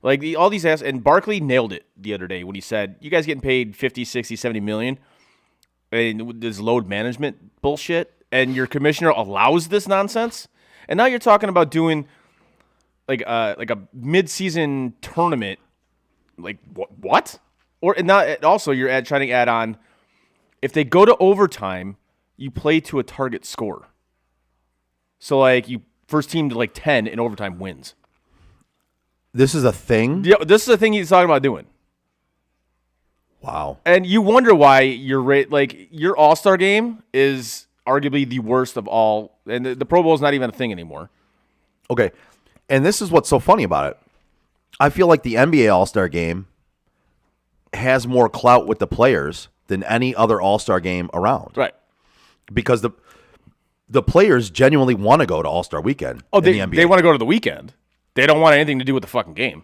Like, all these ass, and Barkley nailed it the other day when he said, you guys getting paid 50, 60, 70 million, and this load management bullshit, and your commissioner allows this nonsense? And now you're talking about doing like a mid-season tournament. Like, what? And now also you're trying to add on, if they go to overtime, you play to a target score. So, like, you first team to, like, 10 in overtime wins. This is a thing? Yeah, this is a thing he's talking about doing. Wow. And you wonder why your All-Star game is arguably the worst of all, and the Pro Bowl is not even a thing anymore. Okay. And this is what's so funny about it. I feel like the NBA All-Star game has more clout with the players than any other All-Star game around. Right. Because the players genuinely want to go to All-Star Weekend. Oh, in they the NBA. they want to go to the weekend. They don't want anything to do with the fucking game.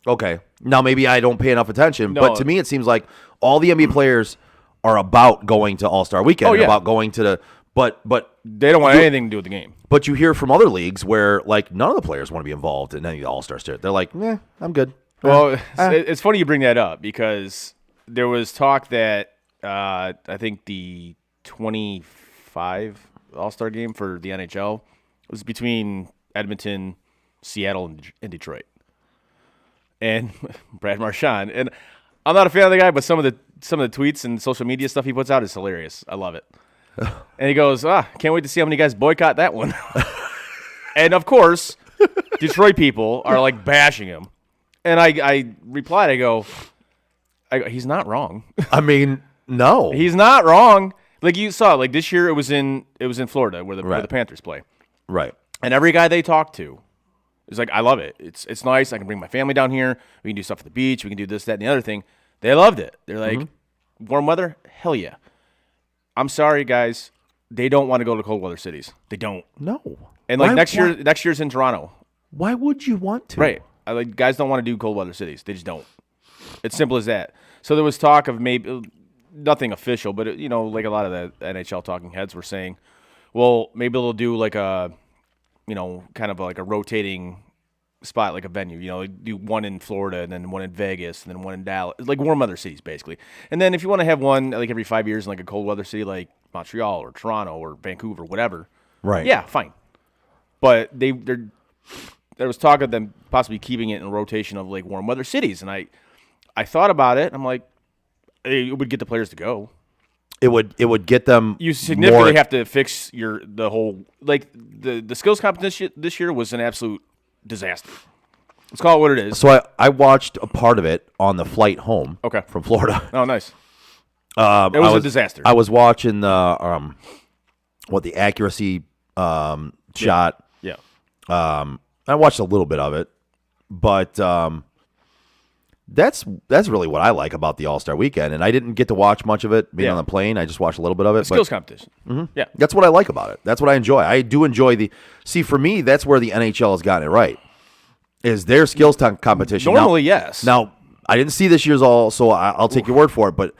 Okay. Now maybe I don't pay enough attention, No. but to me it seems like all the NBA players are about going to All-Star Weekend. Oh, yeah. About going to the but They don't want anything to do with the game. But you hear from other leagues where like none of the players want to be involved in any of the All-Star shit. They're like, I'm good. Well, it's funny you bring that up because there was talk that I think the 25 All-Star game for the NHL was between Edmonton, Seattle, and Detroit. And Brad Marchand. And I'm not a fan of the guy, but some of the tweets and social media stuff he puts out is hilarious. I love it. And he goes, can't wait to see how many guys boycott that one. And, of course, Detroit people are, like, bashing him. And I replied, I go, he's not wrong. I mean, no. He's not wrong. Like you saw, like this year it was in Florida where Right. the Panthers play. Right. And every guy they talk to is like, I love it. It's nice. I can bring my family down here. We can do stuff at the beach. We can do this, that, and the other thing. They loved it. They're like, warm weather? Hell yeah. I'm sorry, guys. They don't want to go to cold weather cities. They don't. No. And like Why- next year's in Toronto. Why would you want to? Right. Like guys don't want to do cold weather cities. They just don't. It's simple as that. So there was talk of maybe nothing official, but like a lot of the NHL talking heads were saying, well, maybe they'll do like a, kind of like a rotating spot, like a venue. Like do one in Florida and then one in Vegas and then one in Dallas, like warm weather cities basically. And then if you want to have one like every 5 years in like a cold weather city like Montreal or Toronto or Vancouver, whatever. Right. Yeah, fine. But there was talk of them possibly keeping it in a rotation of like warm weather cities, and I thought about it. I'm like, it would get the players to go. It would get them. You significantly more, have to fix the whole like the skills competition this year was an absolute disaster. Let's call it what it is. So I watched a part of it on the flight home. Okay. From Florida. Oh, nice. It was a disaster. I was watching the the accuracy shot. Yeah. I watched a little bit of it, but that's really what I like about the All-Star Weekend. And I didn't get to watch much of it being Yeah. on the plane. I just watched a little bit of it. Skills competition. Yeah. That's what I like about it. That's what I enjoy. I do enjoy for me, that's where the NHL has gotten it right, is their skills competition. Normally, yes. Now, I didn't see this year's all, so I'll take your word for it, but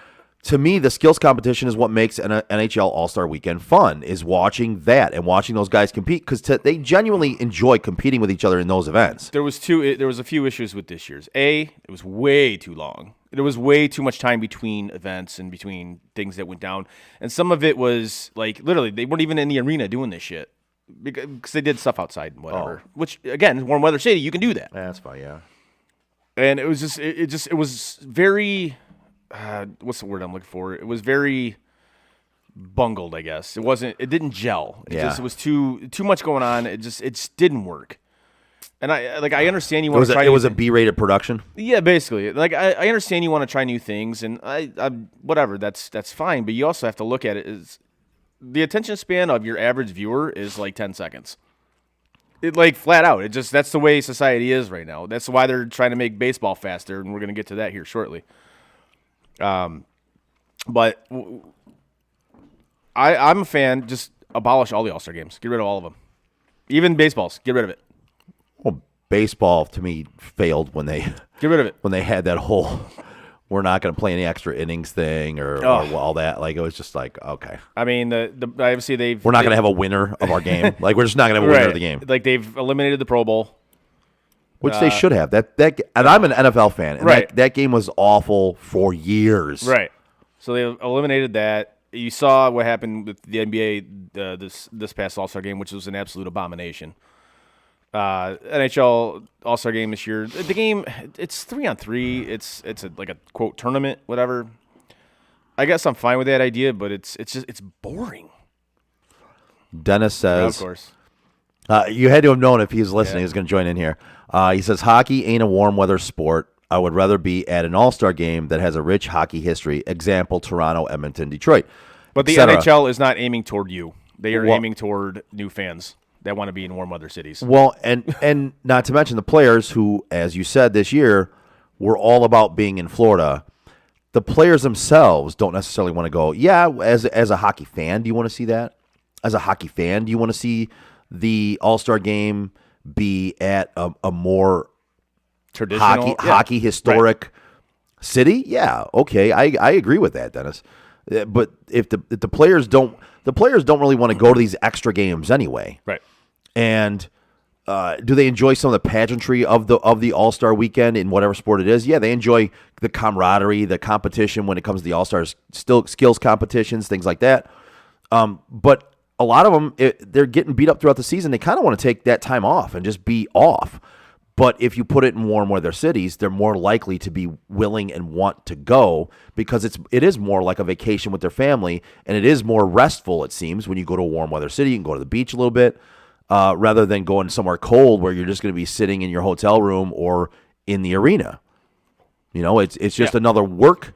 to me, the skills competition is what makes an NHL All-Star Weekend fun, is watching that and watching those guys compete, because they genuinely enjoy competing with each other in those events. There was a few issues with this year's. It was way too long. There was way too much time between events and between things that went down. And some of it was like literally they weren't even in the arena doing this shit because they did stuff outside and whatever. Which again, warm weather city, you can do that. That's fine, yeah. And it was just it was very what's the word I'm looking for? It was very bungled, I guess. It didn't gel. It was too much going on. It just didn't work. And I understand you want to try. It was a B-rated production. Yeah, basically. Like I understand you want to try new things, and I whatever. That's fine. But you also have to look at it as the attention span of your average viewer is like 10 seconds. It like flat out. That's the way society is right now. That's why they're trying to make baseball faster, and we're gonna get to that here shortly. But I'm a fan. Just abolish all the All-Star games. Get rid of all of them. Even baseballs. Get rid of it. Well, baseball to me failed when they Get rid of it. when they had that whole we're not going to play any extra innings thing or all that. Like it was just like okay. I mean, the obviously We're not going to have a winner of our game. Like we're just not going to have a winner of the game. Like they've eliminated the Pro Bowl. Which they should have. That and I'm an NFL fan. And Right. that game was awful for years. Right. So they eliminated that. You saw what happened with the NBA this past All-Star game, which was an absolute abomination. NHL All-Star game this year. The game, it's 3-on-3. It's like a quote tournament, whatever. I guess I'm fine with that idea, but it's boring. Dennis says, Of course. you had to have known if he was listening, he was going to join in here. He says, hockey ain't a warm weather sport. I would rather be at an all-star game that has a rich hockey history. Example, Toronto, Edmonton, Detroit. But the etc. NHL is not aiming toward you. They are Well- aiming toward new fans that want to be in warm weather cities. Well, and not to mention the players who, as you said this year, were all about being in Florida. the players themselves don't necessarily want to go. Yeah, as a hockey fan, do you want to see that? As a hockey fan, do you want to see the All-Star game be at a more Traditional hockey historic city? Yeah, okay, I agree with that, Dennis. But if the players don't really want to go to these extra games anyway, Right. and do they enjoy some of the pageantry of the All-Star weekend in whatever sport it is? Yeah, they enjoy the camaraderie, the competition when it comes to the All-Stars, still skills competitions, things like that. But a lot of them, they're getting beat up throughout the season. They kind of want to take that time off and just be off. But if you put it in warm weather cities, they're more likely to be willing and want to go because it is more like a vacation with their family, and it is more restful, it seems, when you go to a warm weather city. You can go to the beach a little bit rather than going somewhere cold where you're just going to be sitting in your hotel room or in the arena. You know, it's just another work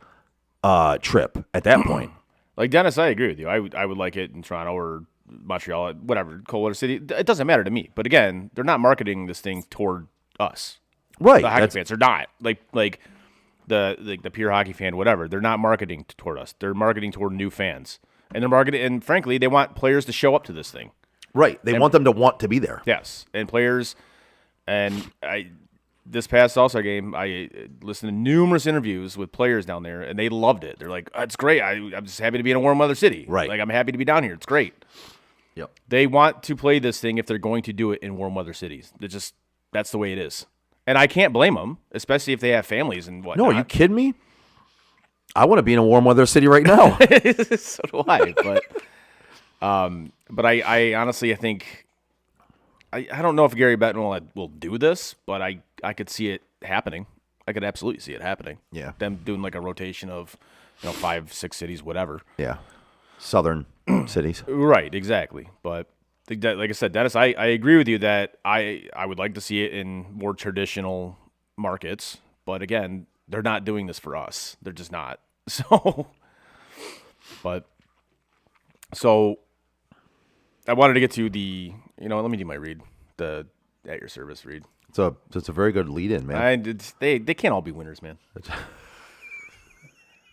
trip at that point. Like Dennis, I agree with you. I would like it in Toronto or Montreal, whatever, cold weather city. It doesn't matter to me. But again, they're not marketing this thing toward us. Right. The hockey fans are not. Like the pure hockey fan, whatever. They're not marketing toward us. They're marketing toward new fans. And they're marketing, and frankly, they want players to show up to this thing. Right. They want them to want to be there. Yes. And players, and this past All-Star game, I listened to numerous interviews with players down there, and they loved it. They're like, oh, it's great. I'm just happy to be in a warm weather city. Right. Like, I'm happy to be down here. It's great. Yep. They want to play this thing if they're going to do it in warm weather cities. That's the way it is. And I can't blame them, especially if they have families and whatnot. No, are you kidding me? I want to be in a warm weather city right now. So do I. But I honestly, I think, I don't know if Gary Bettman will do this, but I could see it happening. I could absolutely see it happening. Yeah. Them doing like a rotation of 5, 6 cities, whatever. Yeah. Southern cities. Right, exactly. But like I said, Dennis, I agree with you that I would like to see it in more traditional markets. But again, they're not doing this for us. They're just not. So I wanted to get to the, let me do my read, the at your service read. So it's a very good lead-in, man. They can't all be winners, man.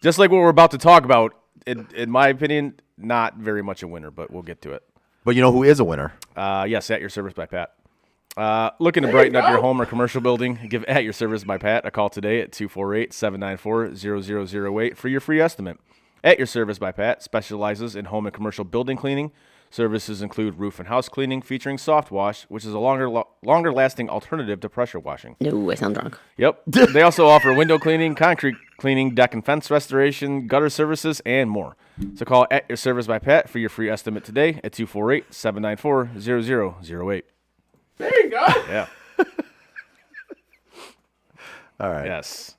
Just like what we're about to talk about, in my opinion, not very much a winner, but we'll get to it. But you know who is a winner? Yes, At Your Service by Pat. Looking to brighten up your home or commercial building? Give At Your Service by Pat a call today at 248-794-0008 for your free estimate. At Your Service by Pat specializes in home and commercial building cleaning. Services include roof and house cleaning featuring soft wash, which is a longer lasting alternative to pressure washing. No, I sound drunk. Yep. They also offer window cleaning, concrete cleaning, deck and fence restoration, gutter services, and more. So call At Your Service by Pat for your free estimate today at 248-794-0008. There you go. Yeah. All right. Yes.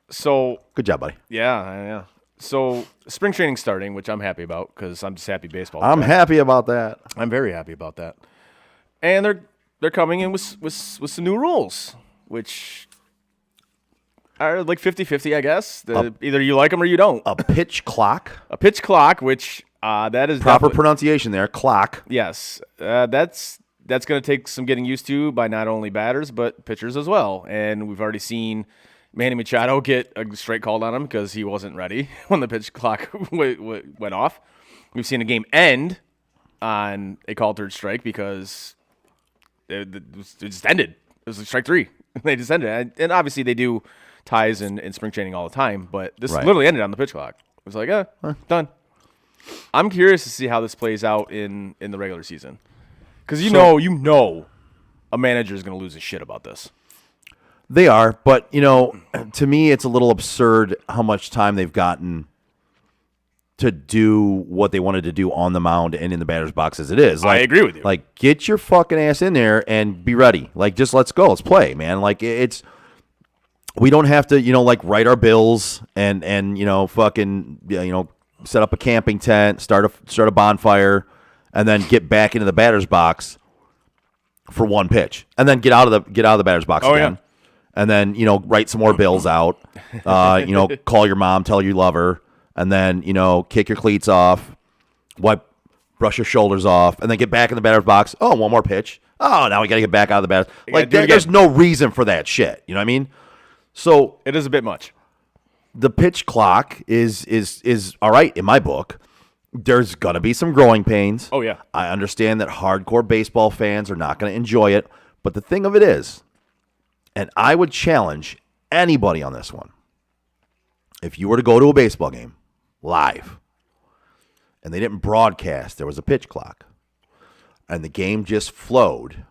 So Good job, buddy. yeah. So spring training starting, which I'm happy about because I'm just happy baseball. I'm happy about that. I'm very happy about that. And they're coming in with some new rules, which are like 50-50, I guess. Either you like them or you don't. A pitch clock. A pitch clock, which that is Proper pronunciation there. Clock. Yes, that's going to take some getting used to by not only batters but pitchers as well. And we've already seen Manny Machado get a strike called on him because he wasn't ready when the pitch clock went off. We've seen a game end on a called third strike because it just ended. It was like strike 3. They just ended. And obviously they do ties in spring training all the time, but this literally ended on the pitch clock. It was like, done. I'm curious to see how this plays out in the regular season. Because you know a manager is going to lose his shit about this. They are, but, to me, it's a little absurd how much time they've gotten to do what they wanted to do on the mound and in the batter's box as it is. I agree with you. Like, get your fucking ass in there and be ready. Like, just let's go. Let's play, man. Like, we don't have to, write our bills and fucking, set up a camping tent, start a bonfire, and then get back into the batter's box for one pitch, and then get out of the batter's box again. Yeah. And then, write some more bills out, call your mom, tell her you love her, and then, kick your cleats off, brush your shoulders off, and then get back in the batter's box. Oh, one more pitch. Oh, now we got to get back out of the batter. Like, there's no reason for that shit. You know what I mean? So it is a bit much. the pitch clock is all right in my book. There's gonna be some growing pains. Oh yeah. I understand that hardcore baseball fans are not gonna enjoy it, but the thing of it is, and I would challenge anybody on this one. If you were to go to a baseball game live and they didn't broadcast, there was a pitch clock, and the game just flowed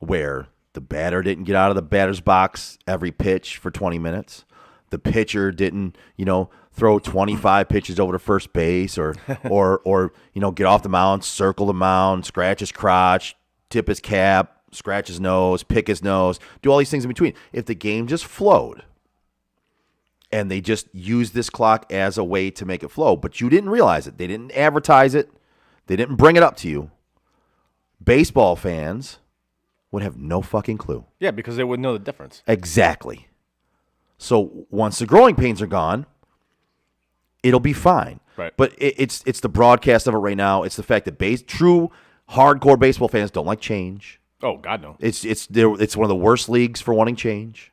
where the batter didn't get out of the batter's box every pitch for 20 minutes. The pitcher didn't, throw 25 pitches over to first base or get off the mound, circle the mound, scratch his crotch, tip his cap, scratch his nose, pick his nose, do all these things in between. If the game just flowed and they just used this clock as a way to make it flow, but you didn't realize it, they didn't advertise it, they didn't bring it up to you, baseball fans would have no fucking clue. Yeah, because they wouldn't know the difference. Exactly. So once the growing pains are gone, it'll be fine. Right. But it's the broadcast of it right now. It's the fact that true hardcore baseball fans don't like change. Oh God, no. It's one of the worst leagues for wanting change.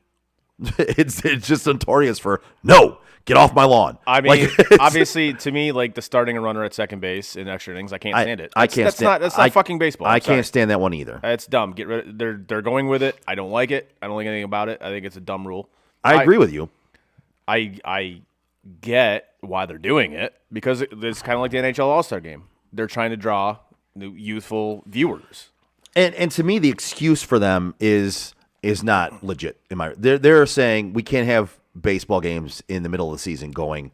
it's just notorious for no. Get off my lawn. I mean, Like, obviously, to me, like the starting a runner at second base in extra innings, I can't stand it. That's not fucking baseball. I can't stand that one either. It's dumb. Get rid. They're going with it. I don't like it. I don't like anything about it. I think it's a dumb rule. I agree with you. I get why they're doing it because it's kind of like the NHL All-Star Game. They're trying to draw new youthful viewers. And to me, the excuse for them is not legit. They're saying we can't have baseball games in the middle of the season going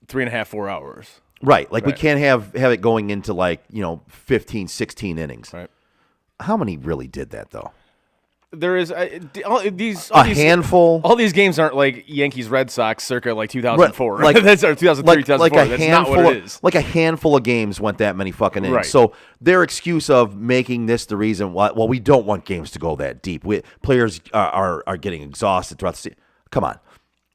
3.5, 4 hours. Right. Like we can't have it going into 15, 16 innings. Right. How many really did that though? There is these handful. All these games aren't like Yankees Red Sox circa 2004. Right. Like That's 2003, 2004. That's not what it is. Like a handful of games went that many fucking innings. Right. So their excuse of making this the reason why, well, we don't want games to go that deep. Players are getting exhausted throughout the season. Come on.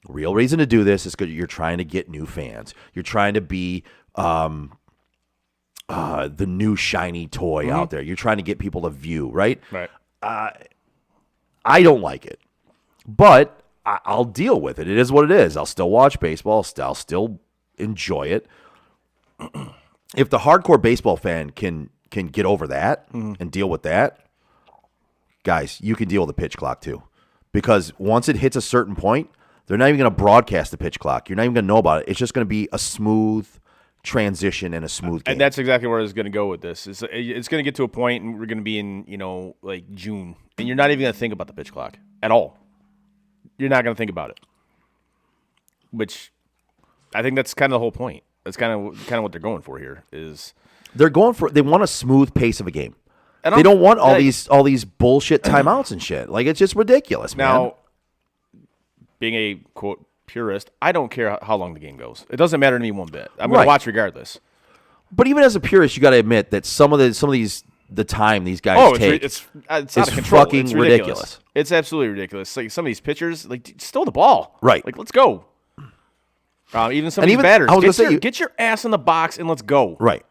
Real reason to do this is because you're trying to get new fans. You're trying to be the new shiny toy out there. You're trying to get people to view, right? Right. I don't like it, but I'll deal with it. It is what it is. I'll still watch baseball. I'll still enjoy it. If the hardcore baseball fan can get over that and deal with that, guys, you can deal with the pitch clock too. Because once it hits a certain point, they're not even going to broadcast the pitch clock. You're not even going to know about it. It's just going to be a smooth transition and a smooth game. And that's exactly where I was going to go with this. It's going to get to a point, and we're going to be in June, and you're not even going to think about the pitch clock at all. You're not going to think about it, which I think that's kind of the whole point. That's kind of what they're going for here. Is they want a smooth pace of a game. And they don't want all these bullshit timeouts and shit. Like it's just ridiculous, man. Now, being a quote purist, I don't care how long the game goes. It doesn't matter to me one bit. I'm going to watch regardless. But even as a purist, you got to admit that some of these the time these guys take it's out of control. Fucking it's ridiculous. It's absolutely ridiculous. Like some of these pitchers, stow the ball. Right. Like let's go. Even some of these batters, get your ass in the box and let's go. Right.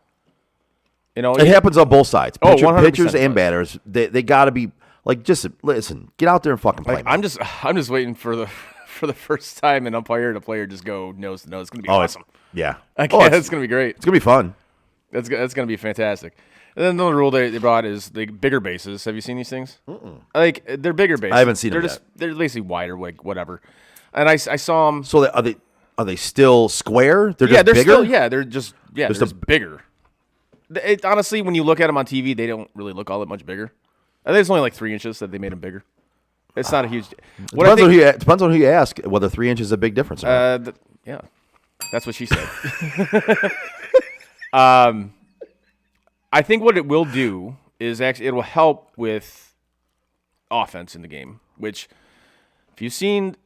It happens on both sides. 100% Pitchers and batters, they got to be just listen. Get out there and fucking play. I'm just waiting for the first time an umpire and a player just go nose to nose. It's gonna be awesome. Yeah. It's gonna be great. It's gonna be fun. That's gonna be fantastic. And then another rule they brought is the bigger bases. Have you seen these things? Like they're bigger bases. I haven't seen them yet. They're basically wider, like whatever. And I saw them. So are they still square? They're just they're bigger. They're just bigger. Honestly, when you look at them on TV, they don't really look all that much bigger. I think it's only like 3 inches that they made them bigger. It's not a huge. Depends on who you ask whether 3 inches is a big difference. Or not. Yeah, that's what she said. I think what it will do is actually it will help with offense in the game. Which, if you've seen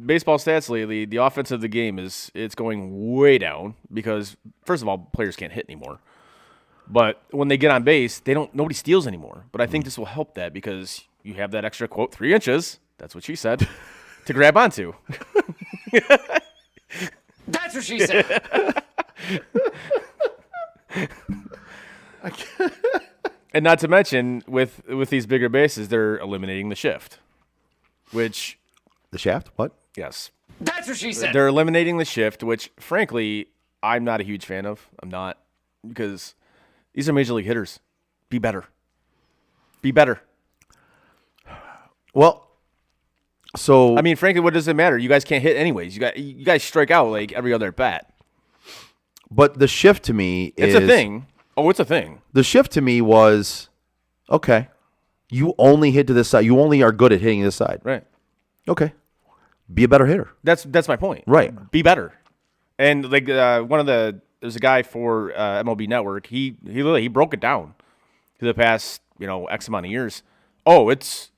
baseball stats lately, the offense of the game it's going way down because first of all, players can't hit anymore. But when they get on base, nobody steals anymore. But I think this will help that because you have that extra, quote, 3 inches, that's what she said, to grab onto. That's what she said. And not to mention, with these bigger bases, they're eliminating the shift. Which... The shaft? What? Yes. That's what she said. They're eliminating the shift, which, frankly, I'm not a huge fan of. I'm not, because these are major league hitters. Be better. Be better. Well, so I mean, frankly, what does it matter? You guys can't hit anyways. You guys strike out like every other at bat. but the shift to me It's a thing. Oh, it's a thing. The shift to me was, okay, you only hit to this side. You only are good at hitting this side. Right. Okay, be a better hitter. That's my point. Right. Be better. And like there's a guy for MLB Network. He literally broke it down to the past X amount of years. Oh, it's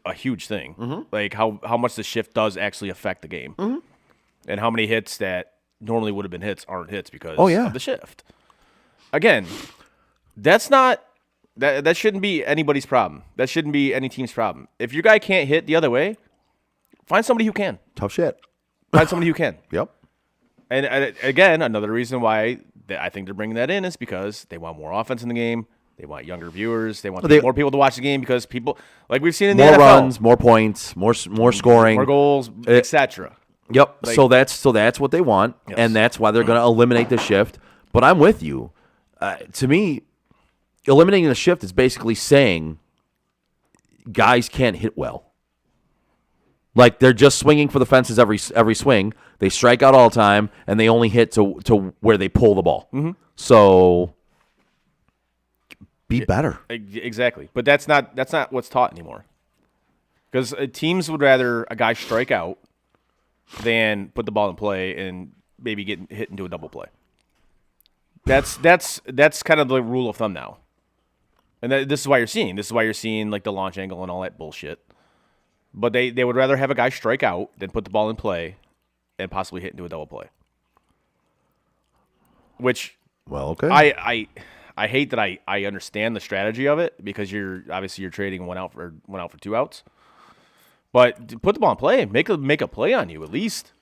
a huge thing. Mm-hmm. Like how much the shift does actually affect the game, and how many hits that normally would have been hits aren't hits because of the shift. Again, that's not that shouldn't be anybody's problem. That shouldn't be any team's problem. If your guy can't hit the other way, find somebody who can. Tough shit. Find somebody who can. Yep. And again, another reason why I think they're bringing that in is because they want more offense in the game. They want younger viewers. They want more people to watch the game because people, like we've seen in the more NFL, runs, more points, more scoring, more goals, etc. Yep. Like- so that's what they want, Yes. and that's why they're going to eliminate the shift. But I'm with you. To me, eliminating the shift is basically saying guys can't hit well. Like they're just swinging for the fences every swing. They strike out all the time, and they only hit to where they pull the ball. Mm-hmm. So be better. Exactly, but that's not what's taught anymore. Because teams would rather a guy strike out than put the ball in play and maybe get hit into a double play. That's kind of the rule of thumb now, and this is why you're seeing like the launch angle and all that bullshit. But they would rather have a guy strike out than put the ball in play and possibly hit into a double play. Which, Well, okay. I hate that I understand the strategy of it because you're trading one out for 2 outs. But to put the ball in play, make a play on you at least.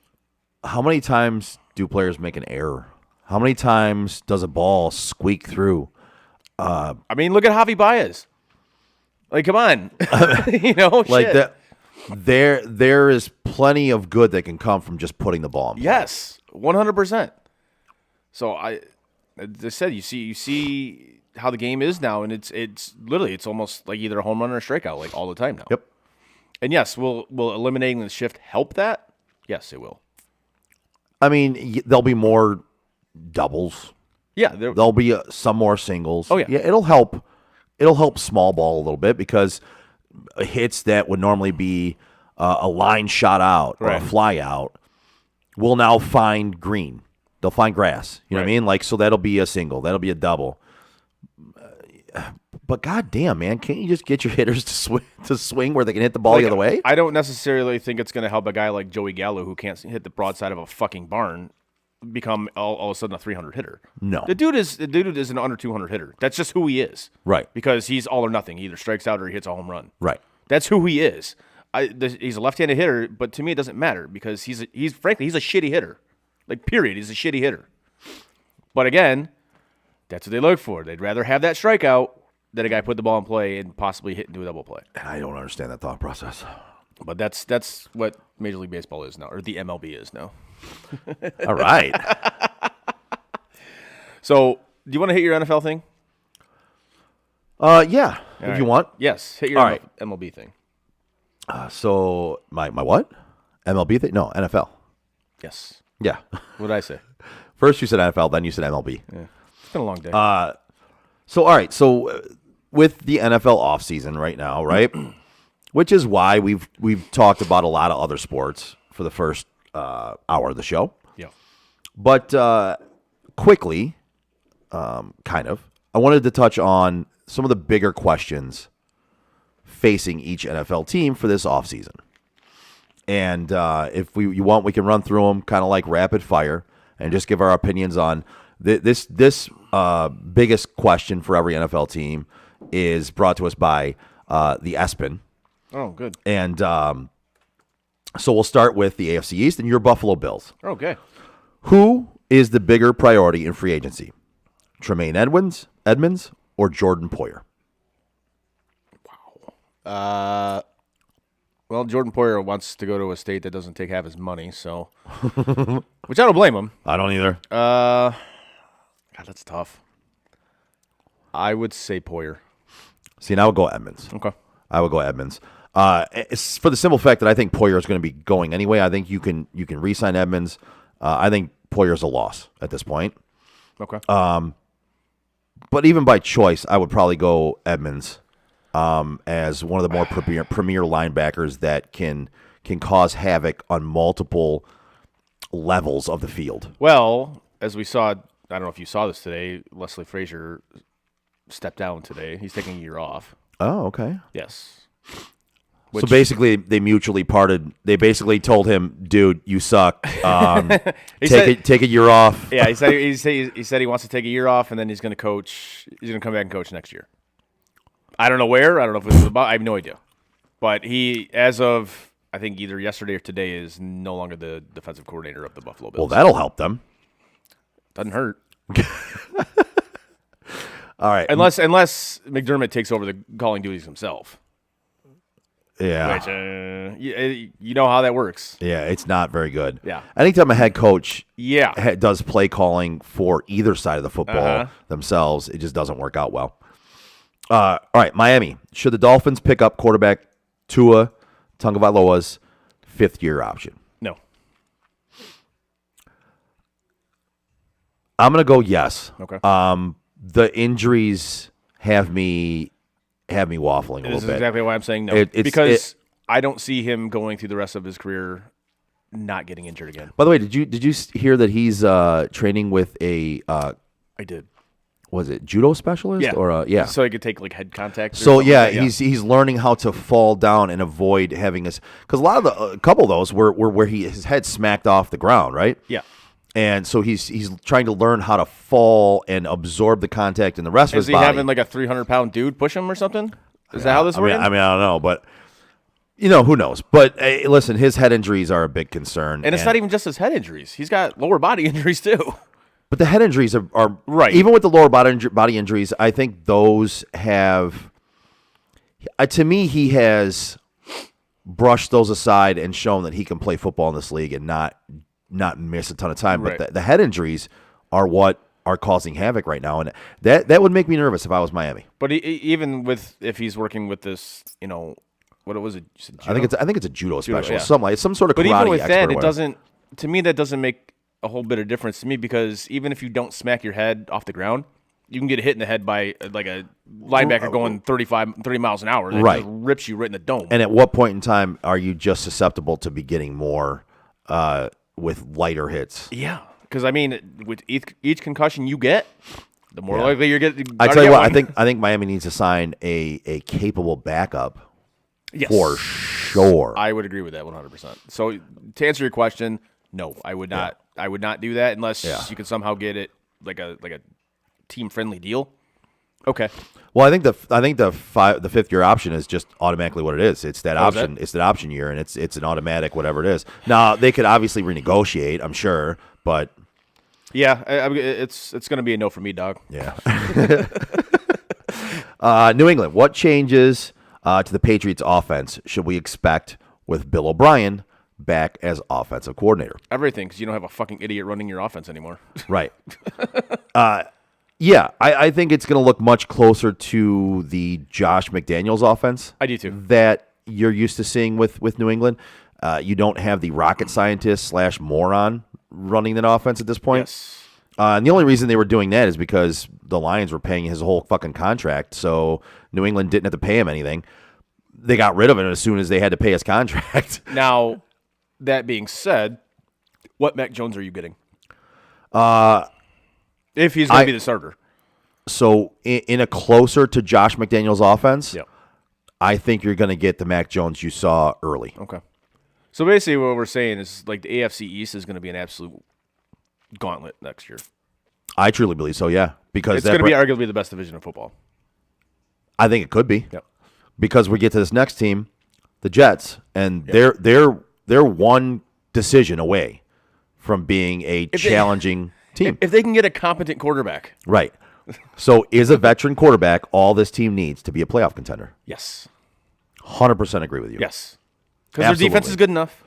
How many times do players make an error? How many times does a ball squeak through? I mean, look at Javi Baez. Like, come on, Like shit. that. There is plenty of good that can come from just putting the ball in play. Yes, 100%. So as I said, you see how the game is now, and it's literally it's almost like either a home run or a strikeout like all the time now. Yep. And yes, will eliminating the shift help that? Yes, it will. I mean, there'll be more doubles. Yeah, There'll be some more singles. Oh, yeah. It'll help. It'll help small ball a little bit because hits that would normally be a line shot out or a Right. fly out will now find green. They'll find grass. You know what I Right. mean? Like, so that'll be a single. That'll be a double. But goddamn, man, can't you just get your hitters to swing where they can hit the ball the other way? I don't necessarily think it's going to help a guy like Joey Gallo who can't hit the broadside of a fucking barn become all of a sudden a 300 hitter. No. The dude is an under 200 hitter. That's just who he is. Right. Because he's all or nothing. He either strikes out or he hits a home run. Right. That's who he is. He's a left-handed hitter, but to me it doesn't matter because he's frankly a shitty hitter. Like, period. He's a shitty hitter. But again, that's what they look for. They'd rather have that strikeout than a guy put the ball in play and possibly hit into a double play. And I don't understand that thought process. But that's what Major League Baseball is now, or the MLB is now. All right. So, do you want to hit your NFL thing? Yeah, if right. you want. Yes, hit your All right. MLB thing. So my what? MLB thing? No, NFL. Yes. Yeah. What did I say? First you said NFL, then you said MLB. It's been a long day. So all right, so with the NFL offseason right now, right? Which is why we've talked about a lot of other sports for the first hour of the show. Yeah. But quickly, kind of, I wanted to touch on some of the bigger questions facing each NFL team for this offseason. And if you want, we can run through them kind of like rapid fire and just give our opinions on this biggest question for every NFL team is brought to us by the ESPN. Oh, good. And so we'll start with the AFC East and your Buffalo Bills. Okay. Who is the bigger priority in free agency? Tremaine Edmonds, or Jordan Poyer? Well, Jordan Poyer wants to go to a state that doesn't take half his money, so which I don't blame him. I don't either. God, that's tough. I would say Poyer. See, and I would go Edmonds. Okay. I would go Edmonds. It's for the simple fact that I think Poyer is going to be going anyway. I think you can re-sign Edmonds. I think Poyer's a loss at this point. Okay. But even by choice, I would probably go Edmonds as one of the more premier linebackers that can cause havoc on multiple levels of the field. Well, as we saw, I don't know if you saw this today, Leslie Frazier stepped down today. He's taking a year off. Oh, okay. Yes. So basically, they mutually parted. They basically told him, "Dude, you suck. Take a year off." Yeah, he said he wants to take a year off, and then he's going to coach. He's going to come back and coach next year. I don't know where. I don't know if it's about. I have no idea. But he, as of I think either yesterday or today, is no longer the defensive coordinator of the Buffalo Bills. Well, that'll help them. Doesn't hurt. All right. Unless McDermott takes over the calling duties himself. Yeah. Which, you know how that works. Yeah, it's not very good. Yeah. Anytime a head coach Yeah. does play calling for either side of the football themselves, it just doesn't work out well. All right, Miami. Should the Dolphins pick up quarterback Tua Tagovailoa's fifth-year option? No. I'm going to go yes. Okay. The injuries have me waffling a This little is bit. exactly why I'm saying no. Because I don't see him going through the rest of his career not getting injured again. By the way, did you hear that he's training with a I did. was it judo specialist Yeah. or yeah? So he could take like head contact. or So something yeah, like that, he's learning how to fall down and avoid having this because a couple of those were where his head smacked off the ground, right? Yeah. And so he's trying to learn how to fall and absorb the contact in the rest of Is his he body. having like a 300-pound dude push him or something? Is that how this works? I mean, I don't know, but who knows? But listen, his head injuries are a big concern, And it's not even just his head injuries. He's got lower body injuries too. But the head injuries are Right. Even with the lower body injuries, I think those have. To me, he has brushed those aside and shown that he can play football in this league and not miss a ton of time. Right. But the head injuries are what are causing havoc right now, and that would make me nervous if I was Miami. But even if he's working with this, what was it? You said I think it's a judo specialist, yeah. something like some sort of karate But even with expert or that, it whatever. doesn't. To me, that doesn't make a whole bit of difference to me because even if you don't smack your head off the ground, you can get hit in the head by like a linebacker going 30 miles an hour. That Right. just rips you right in the dome. And at what point in time are you just susceptible to be getting more with lighter hits? Yeah, because I mean, with each concussion you get, the more Yeah. likely you're getting. I tell you what, I think Miami needs to sign a capable backup Yes. for sure. I would agree with that 100%. So to answer your question, no, I would not. I would not do that unless you could somehow get it like a team friendly deal. Okay. Well, I think the fifth year option is just automatically what it is. It's that Oh, is option. that? It's that option year, and it's an automatic whatever it is. Now they could obviously renegotiate, I'm sure, but Yeah, it's going to be a no for me, dog. yeah. New England. What changes to the Patriots' offense should we expect with Bill O'Brien back as offensive coordinator? Everything, because you don't have a fucking idiot running your offense anymore. Right. Yeah, I think it's going to look much closer to the Josh McDaniels offense. I do too. That you're used to seeing with New England. You don't have the rocket scientist / moron running that offense at this point. Yes. And the only reason they were doing that is because the Lions were paying his whole fucking contract, so New England didn't have to pay him anything. They got rid of him as soon as they had to pay his contract. Now, that being said, what Mac Jones are you getting? If he's going to be the starter. So in a closer to Josh McDaniels offense, Yep. I think you're going to get the Mac Jones you saw early. Okay. So basically what we're saying is like the AFC East is going to be an absolute gauntlet next year. I truly believe so, yeah. Because It's going to be arguably the best division of football. I think it could be. Yep. Because we get to this next team, the Jets, and they're one decision away from being a challenging team. If they can get a competent quarterback. Right. So is a veteran quarterback all this team needs to be a playoff contender? Yes. 100% agree with you. Yes. Because their defense is good enough.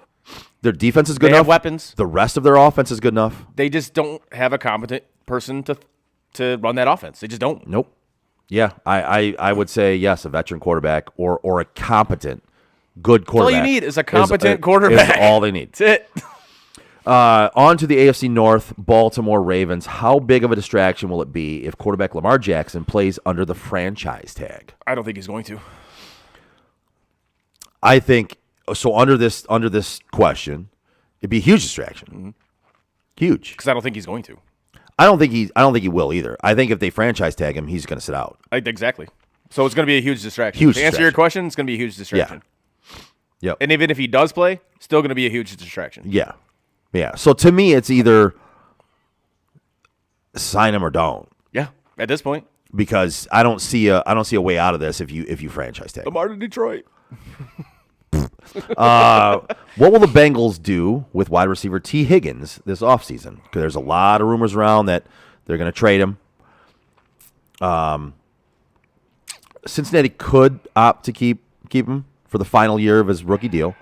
Their defense is good They enough. have weapons. The rest of their offense is good enough. They just don't have a competent person to run that offense. They just don't. Nope. Yeah, I would say yes, a veteran quarterback or a competent, good quarterback. All you need is a competent quarterback. Is all they need. That's it. On to the AFC North, Baltimore Ravens. How big of a distraction will it be if quarterback Lamar Jackson plays under the franchise tag? I don't think he's going to. I think so. Under this question, it'd be a huge distraction. Mm-hmm. Huge. Because I don't think he's going to. I don't think he will either. I think if they franchise tag him, he's going to sit out. Exactly. So it's going to be a huge distraction. Huge to answer your question, it's going to be a huge distraction. Yep. And even if he does play, still going to be a huge distraction. Yeah. Yeah. So to me, it's either sign him or don't. Yeah. At this point, Because I don't see a way out of this if you franchise tag him. Lamar to Detroit. What will the Bengals do with wide receiver T. Higgins this offseason? Because there's a lot of rumors around that they're going to trade him. Cincinnati could opt to keep him for the final year of his rookie deal.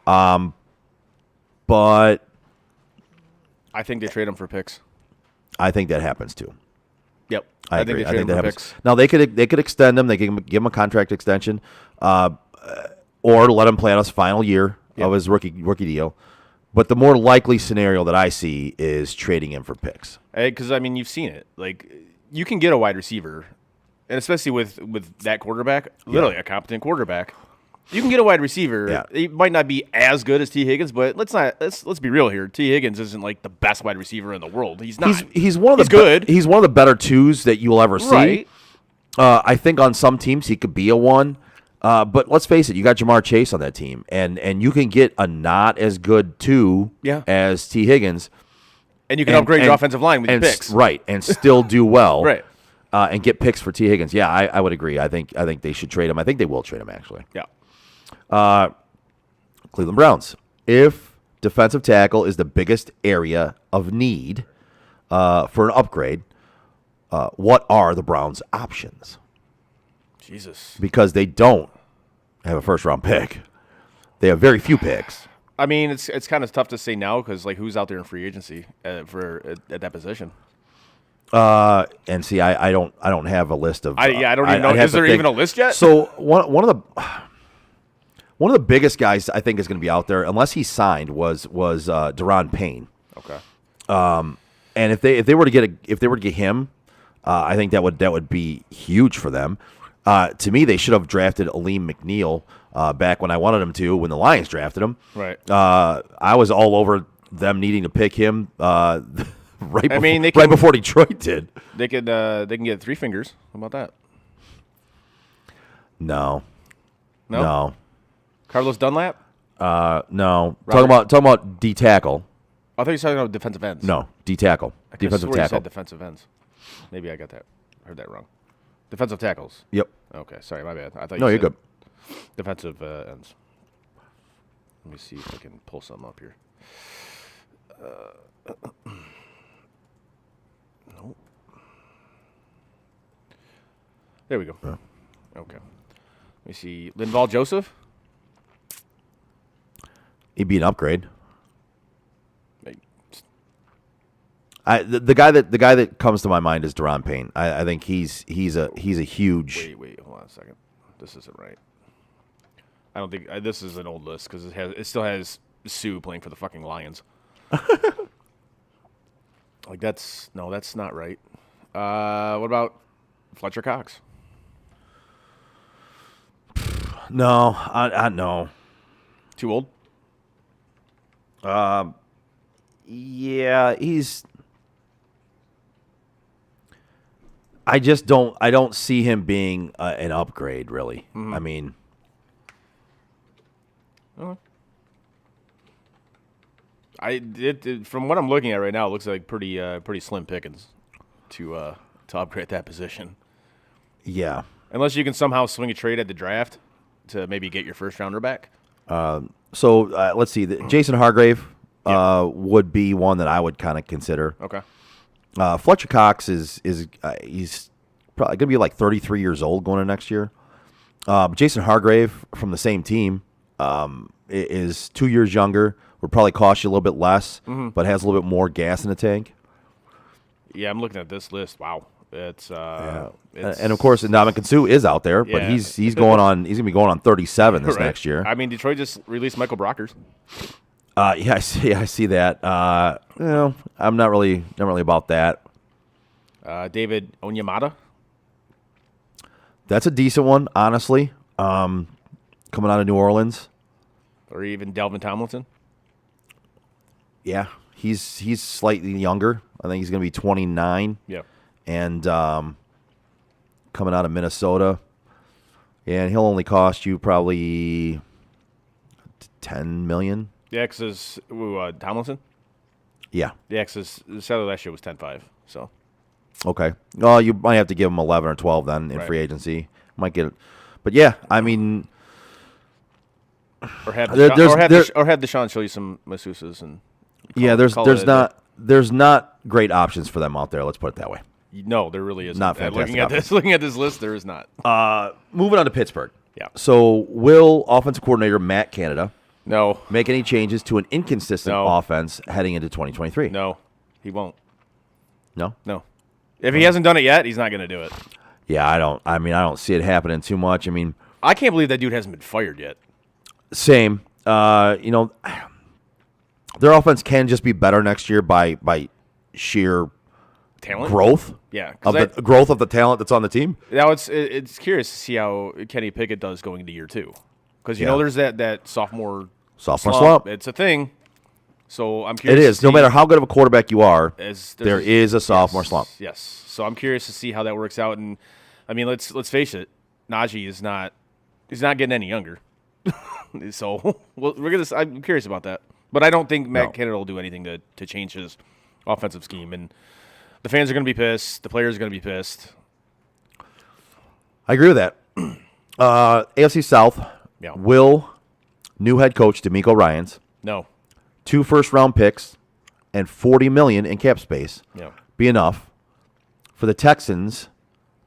But I think they trade him for picks. I think that happens too. Yep. I think agree. they trade him that for happens. picks. Now they could extend him. They can give him a contract extension, or let him play on his final year of his rookie deal. But the more likely scenario that I see is trading him for picks. Because I mean, you've seen it. Like you can get a wide receiver, and especially with that quarterback, literally a competent quarterback. You can get a wide receiver. Yeah. He might not be as good as T. Higgins, but let's be real here. T. Higgins isn't like the best wide receiver in the world. He's not. He's one of the good. He's one of the better twos that you'll ever see. Right. I think on some teams he could be a one. But let's face it, you got Jamar Chase on that team, and you can get a not as good two as T. Higgins. And you can upgrade your offensive line with picks. Right, and still do well. Right. And get picks for T. Higgins. Yeah, I would agree. I think they should trade him. I think they will trade him, actually. Yeah. Cleveland Browns. If defensive tackle is the biggest area of need for an upgrade, what are the Browns' options? Jesus. Because they don't have a first-round pick. They have very few picks. I mean, it's kind of tough to say now because like who's out there in free agency at that position? And see, I don't have a list of. I don't even know. Is there even a list yet? So one of the biggest guys I think is going to be out there, unless he signed, was Deron Payne. Okay. And if they were to get him, I think that would be huge for them. To me, they should have drafted Aleem McNeil back when I wanted them to, when the Lions drafted him. Right. I was all over them needing to pick him right before before Detroit did. They can get three fingers. How about that? No. Carlos Dunlap? No. Robert? Talking about D tackle. I thought you were talking about defensive ends. No, D tackle. I could've Defensive swore you tackle. said defensive ends. Maybe I heard that wrong. Defensive tackles. Yep. Okay, sorry, my bad. I thought No, you you're said good. defensive ends. Let me see if I can pull something up here. Nope. There we go. Okay. Let me see. Linval Joseph? He'd be an upgrade. Hey, The guy that comes to my mind is Deron Payne. I think he's a huge. Wait, hold on a second. This isn't right. I don't think this is an old list because it still has Sue playing for the fucking Lions. Like that's not right. What about Fletcher Cox? No, I no. Too old? Yeah, he's. I just don't. I don't see him being an upgrade, really. I mean, From what I'm looking at right now, it looks like pretty slim pickings to upgrade that position. yeah. Unless you can somehow swing a trade at the draft to maybe get your first rounder back. So let's see. Jason Hargrave would be one that I would kind of consider. Okay. Fletcher Cox is he's probably going to be like 33 years old going into next year. Jason Hargrave from the same team, is 2 years younger. Would probably cost you a little bit less, but has a little bit more gas in the tank. Yeah, I'm looking at this list. Wow. It's And of course, Ndamukong Suh is out there, but Yeah. he's going on. He's gonna be going on 37 this right. next year. I mean, Detroit just released Michael Brockers. Yeah, I see that. I'm not really about that. David Onyemata. That's a decent one, honestly. Coming out of New Orleans. Or even Delvin Tomlinson. Yeah, he's slightly younger. I think he's going to be 29. Yeah. And coming out of Minnesota. And he'll only cost you probably $10 million. Yeah, because Tomlinson? Yeah. Yeah, because the salary last year was 10.5. So Okay. Well, you might have to give him 11 or 12 then in Right. free agency. Might get it. But yeah, I mean, or have There- there's- Deshaun show you some masseuses and yeah, there's not great options for them out there. Let's put it that way. no, there really isn't. Not Looking fantastic looking at this list, there is not. Moving on to Pittsburgh. Yeah. So will offensive coordinator Matt Canada No, make any changes to an inconsistent No. offense heading into 2023? no, he won't. No? No, if he hasn't done it yet, he's not going to do it. Yeah, I don't see it happening too much. I mean, I can't believe that dude hasn't been fired yet. same. Their offense can just be better next year by sheer Talent growth. Yeah, Of 'cause the growth of the talent that's on the team. now it's curious to see how Kenny Pickett does going into year 2, because you Yeah. know there's that sophomore Slump. It's a thing. So I'm It curious. is. No matter how good of a quarterback you are, there there's- is a sophomore slump. Yes. So I'm curious to see how that works out. And I mean, let's face it, Najee is not. He's not getting any younger. So I'm curious about that. But I don't think Matt Canada will do anything to change his offensive scheme. And the fans are going to be pissed. The players are going to be pissed. I agree with that. AFC South. Yeah. Will new head coach D'Amico Ryans, No. 2 first-round picks, and $40 million in cap space Yeah. be enough for the Texans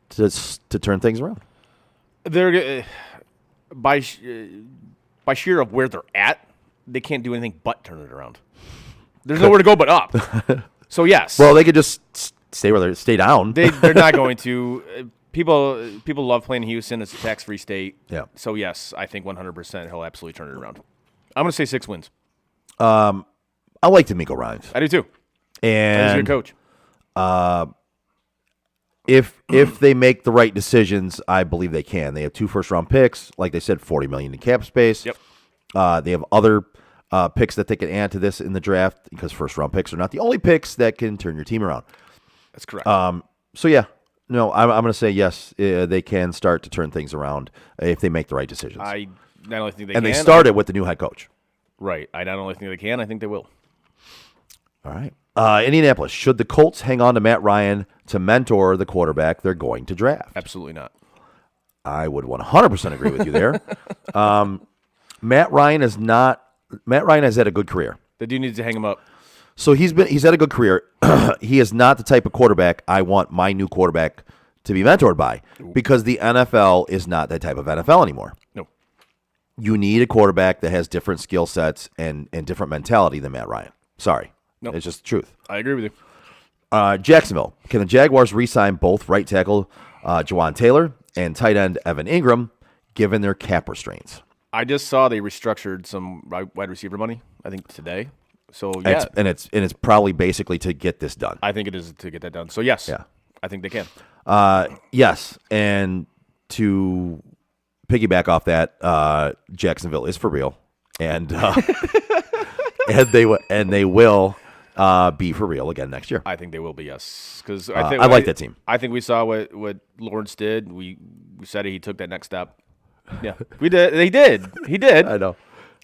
to turn things around? They're by sheer of where they're at, they can't do anything but turn it around. There's nowhere to go but up. So yes. Well, they could just stay down. They're not going to. People love playing Houston. It's a tax-free state. Yeah. So yes, I think 100% he'll absolutely turn it around. I'm going to say 6 wins. I like D'Amico Ryans, I do too. He's a and good coach. if they make the right decisions, I believe they can. They have 2 first-round picks, like they said, $40 million in cap space. Yep. They have other picks that they can add to this in the draft, because first-round picks are not the only picks that can turn your team around. That's correct. So yeah, no, I'm going to say yes. They can start to turn things around if they make the right decisions. I not only think they and can. they started with the new head coach. Right. I not only think they can, I think they will. All right. Indianapolis, should the Colts hang on to Matt Ryan to mentor the quarterback they're going to draft? Absolutely not. I would 100% agree with you there. Matt Ryan has had a good career. The dude needs to hang him up. So he's had a good career. He is not the type of quarterback I want my new quarterback to be mentored by, because the NFL is not that type of NFL anymore. No. You need a quarterback that has different skill sets and different mentality than Matt Ryan. Sorry. Nope. It's just the truth. I agree with you. Jacksonville. Can the Jaguars re-sign both right tackle Jawan Taylor and tight end Evan Ingram, given their cap restraints? I just saw they restructured some wide receiver money, I think today. So yeah, It's probably basically to get this done. I think it is to get that done. So yes, Yeah. I think they can. Yes, and to piggyback off that, Jacksonville is for real, and and they will be for real again next year. I think they will be, yes. Because I like that team. I think we saw what Lawrence did. We said he took that next step. Yeah, we did. He did. I know.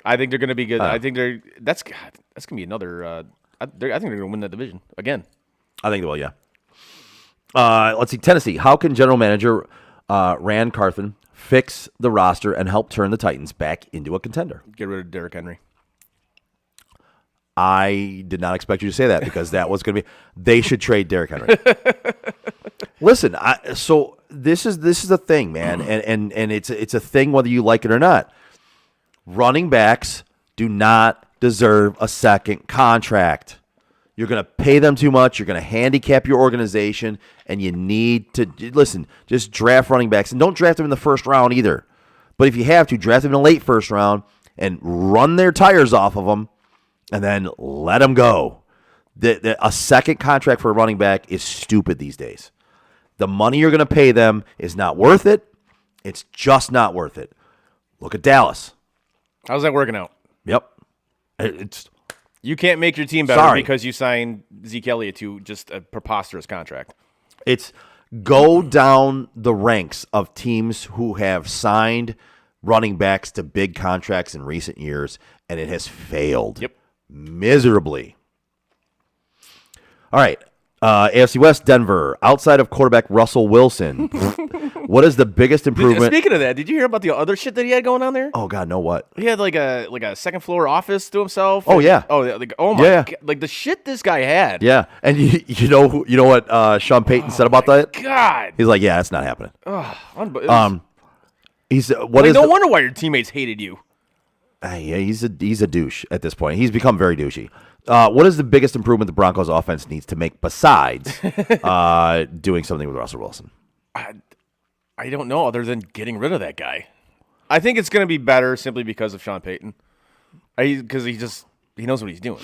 I think they're going to be good. I think that's going to be another. I think they're going to win that division again. I think they will. Yeah. Let's see. Tennessee. How can general manager Rand Carthen fix the roster and help turn the Titans back into a contender? Get rid of Derrick Henry. I did not expect you to say that, because that was going to be. They should trade Derrick Henry. Listen, so this is the thing, man, and it's a thing whether you like it or not. Running backs do not deserve a second contract. You're going to pay them too much. You're going to handicap your organization, and you need to listen. Just draft running backs, and don't draft them in the first round either. But if you have to, draft them in the late first round and run their tires off of them, and then let them go. A second contract for a running back is stupid these days. The money you're going to pay them is not worth it. It's just not worth it. Look at Dallas. How's that working out? Yep. You can't make your team better Sorry. because you signed Zeke Elliott to just a preposterous contract. It's go down the ranks of teams who have signed running backs to big contracts in recent years, and it has failed miserably. All right. AFC West, Denver. Outside of quarterback Russell Wilson, what is the biggest improvement? Speaking of that, did you hear about the other shit that he had going on there? Oh, God, no what? He had like a second floor office to himself. Oh, yeah. Oh my Yeah. God. Like the shit this guy had. Yeah, and you know what Sean Payton said about that? God. He's like, yeah, that's not happening. He's no wonder why your teammates hated you. Yeah, he's a douche at this point. He's become very douchey. What is the biggest improvement the Broncos offense needs to make besides doing something with Russell Wilson? I don't know, other than getting rid of that guy. I think it's going to be better simply because of Sean Payton. Because he knows what he's doing.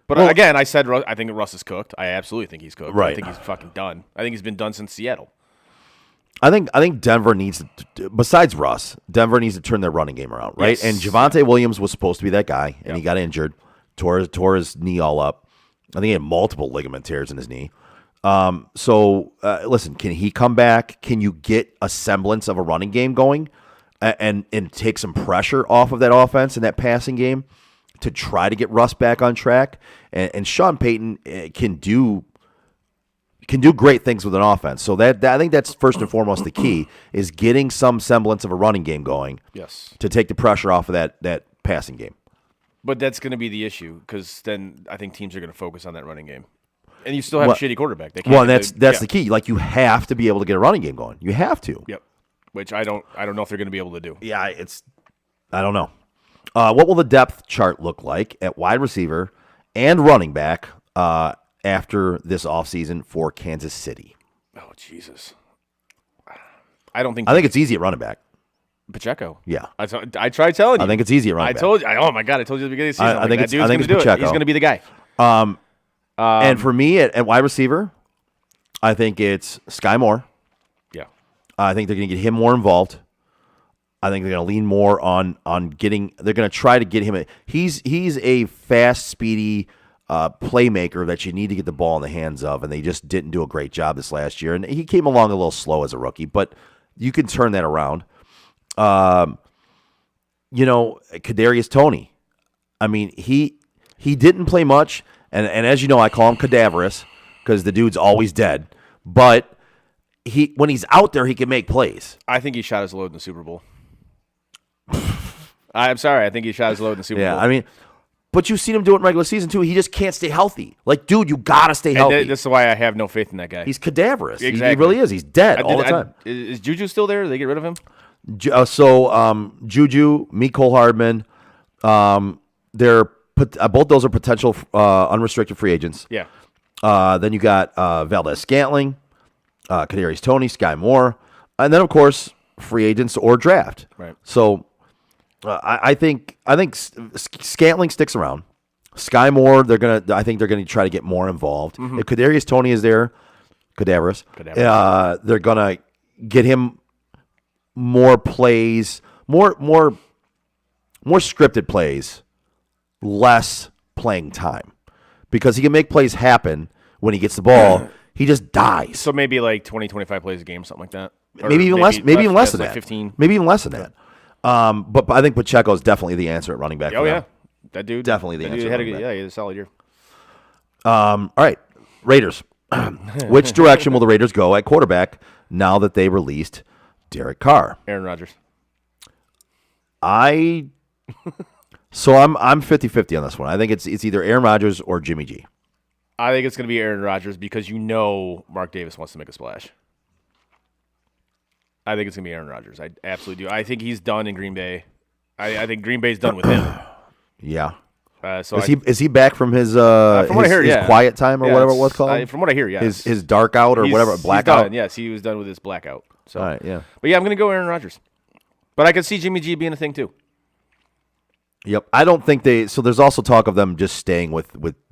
But again, I said I think Russ is cooked. I absolutely think he's cooked. Right. I think he's fucking done. I think he's been done since Seattle. I think Denver needs to, besides Russ, Denver needs to turn their running game around, right? Yes. And Javonte Williams was supposed to be that guy, and he got injured, tore his knee all up. I think he had multiple ligament tears in his knee. So listen, can he come back? Can you get a semblance of a running game going and take some pressure off of that offense and that passing game to try to get Russ back on track? And Sean Payton can do great things with an offense. So that I think that's first and foremost the key is getting some semblance of a running game going. Yes. To take the pressure off of that passing game. But that's going to be the issue because then I think teams are going to focus on that running game. And you still have a shitty quarterback. They can't Well, and that's the key. Like, you have to be able to get a running game going. You have to. Yep. Which I don't know if they're going to be able to do. Yeah, I don't know. What will the depth chart look like at wide receiver and running back after this offseason for Kansas City? Oh, Jesus. I think it's easy at running back. Pacheco. Yeah. I tried telling you. I think it's easy at running back. Oh, my God. I told you at the beginning of the season. I think that it's dude's going to do Pacheco. it. He's going to be the guy. And for me at wide receiver, I think it's Sky Moore. Yeah. I think they're going to get him more involved. I think they're going to lean more on getting. They're going to try to get him. He's a fast, speedy playmaker that you need to get the ball in the hands of, and they just didn't do a great job this last year. And he came along a little slow as a rookie, but you can turn that around. Kadarius Toney. I mean, he didn't play much, and as you know, I call him cadaverous because the dude's always dead. But when he's out there, he can make plays. I think he shot his load in the Super Bowl. I'm sorry. I think he shot his load in the Super Bowl. Yeah, I mean, but you've seen him do it in regular season too. He just can't stay healthy. Like, dude, you gotta stay healthy. This is why I have no faith in that guy. He's cadaverous. Exactly. He really is. He's dead all the time. Is Juju still there? Did they get rid of him? Juju, Mecole Hardman, both those are potential unrestricted free agents. Yeah. Then you got Valdez Scantling, Kadarius Toney, Sky Moore, and then of course free agents or draft. Right. So I think Scantling sticks around. Sky Moore, I think they're gonna try to get more involved. Mm-hmm. If Kadarius Toney is there, cadaverous. They're gonna get him more plays, more scripted plays, less playing time, because he can make plays happen when he gets the ball. He just dies. So maybe like 20, 25 plays a game, something like that. Maybe even less than like that. 15. Maybe even less than that. But I think Pacheco is definitely the answer at running back. Oh yeah, that dude definitely the answer. He had a solid year. All right, Raiders. Which direction will the Raiders go at quarterback now that they released Derek Carr? Aaron Rodgers. I'm 50-50 on this one. I think it's either Aaron Rodgers or Jimmy G. I think it's going to be Aaron Rodgers because Mark Davis wants to make a splash. I think it's going to be Aaron Rodgers. I absolutely do. I think he's done in Green Bay. I think Green Bay's done with him. Yeah. So Is he back from his from what I heard, his yeah. quiet time or Yeah, whatever it it's- was called? from what I hear, yes. His dark out or whatever, He's blackout. done, yes, he was done with his blackout. So, All right, yeah. But yeah, I'm going to go Aaron Rodgers. But I could see Jimmy G being a thing too. Yep. I don't think they. So there's also talk of them just staying with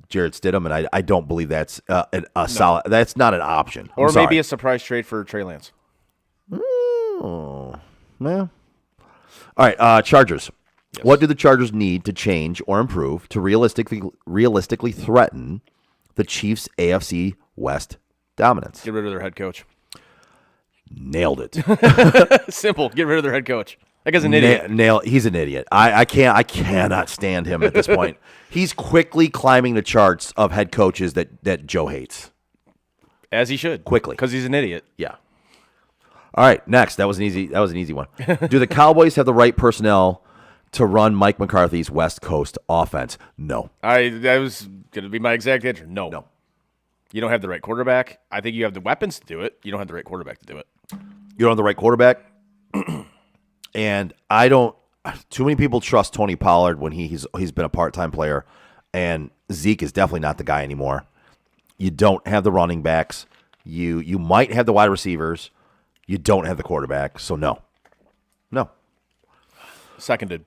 Jarrett Stidham, and I don't believe that's a solid. That's not an option. Or maybe a surprise trade for Trey Lance. Oh, yeah. All right, Chargers. Yes. What do the Chargers need to change or improve to realistically threaten the Chiefs' AFC West dominance? Get rid of their head coach. Nailed it. Simple. Get rid of their head coach. That guy's an idiot. He's an idiot. I cannot stand him at this point. He's quickly climbing the charts of head coaches that Joe hates. As he should. Quickly. Because he's an idiot. Yeah. All right, next. That was an easy one. Do the Cowboys have the right personnel to run Mike McCarthy's West Coast offense? No. That was going to be my exact answer. No. No. You don't have the right quarterback. I think you have the weapons to do it. You don't have the right quarterback to do it. You don't have the right quarterback. And I don't. Too many people trust Tony Pollard when he's been a part-time player, and Zeke is definitely not the guy anymore. You don't have the running backs. You might have the wide receivers. You don't have the quarterback. So no. Seconded.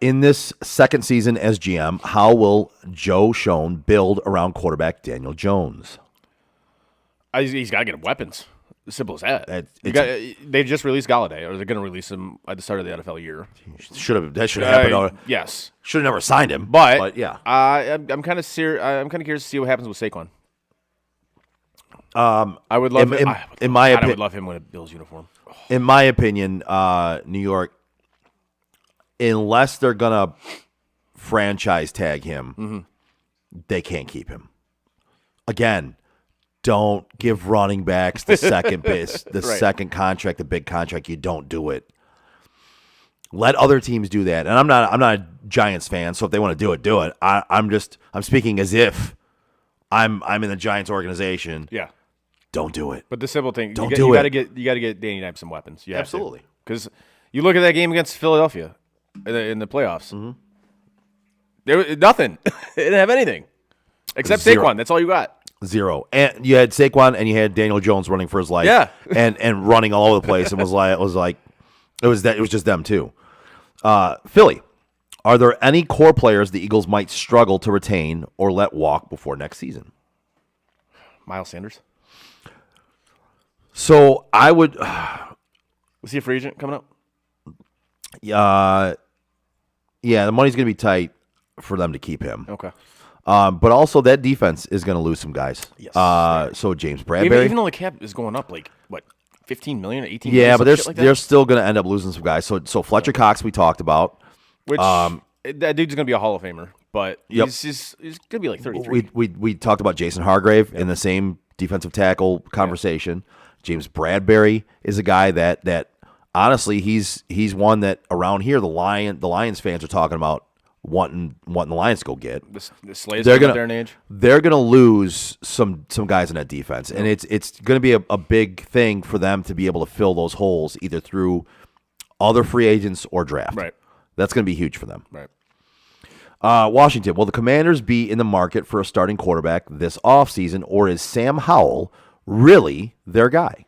In this second season as GM, how will Joe Schoen build around quarterback Daniel Jones? He's got to get weapons. As simple as that. They just released Galladay, or they're going to release him at the start of the NFL year. That should have happened. Yes. Should have never signed him. But yeah. I'm kind of curious to see what happens with Saquon. I would love him. In my opinion, I would love him in a Bills uniform. In my opinion, New York, unless they're gonna franchise tag him, they can't keep him. Again, don't give running backs the second base, the Right. second contract, the big contract. You don't do it. Let other teams do that. And I'm not a Giants fan, so if they want to do it. I'm speaking as if I'm in the Giants organization. Yeah. Don't do it. But the simple thing, Don't you do got to it. get Danny Dimes some weapons. You have to. Absolutely. Because you look at that game against Philadelphia in the playoffs. There was nothing. They didn't have anything except Zero. Saquon. That's all you got. Zero. And you had Saquon and you had Daniel Jones running for his life. Yeah. and running all over the place. It was just them too. Philly. Are there any core players the Eagles might struggle to retain or let walk before next season? Miles Sanders. So I would Was he a free agent coming up? yeah, the money's gonna be tight for them to keep him. Okay. But also that defense is gonna lose some guys. Yes. So James Bradbury. Even though the cap is going up, like, what, 15 million or 18 yeah, million? but they're still gonna end up losing some guys. So Fletcher Cox we talked about. Which, that dude's going to be a Hall of Famer, but Yep. he's going to be like 33. We talked about Jason Hargrave in the same defensive tackle conversation. James Bradbury is a guy that honestly he's one that around here the Lions fans are talking about wanting the Lions to go get. The Slays They're there gonna in age. they're gonna lose some guys in that defense, and it's gonna be a big thing for them to be able to fill those holes either through other free agents or draft. Right. That's gonna be huge for them. Right. Washington, will the Commanders be in the market for a starting quarterback this offseason, or is Sam Howell really their guy?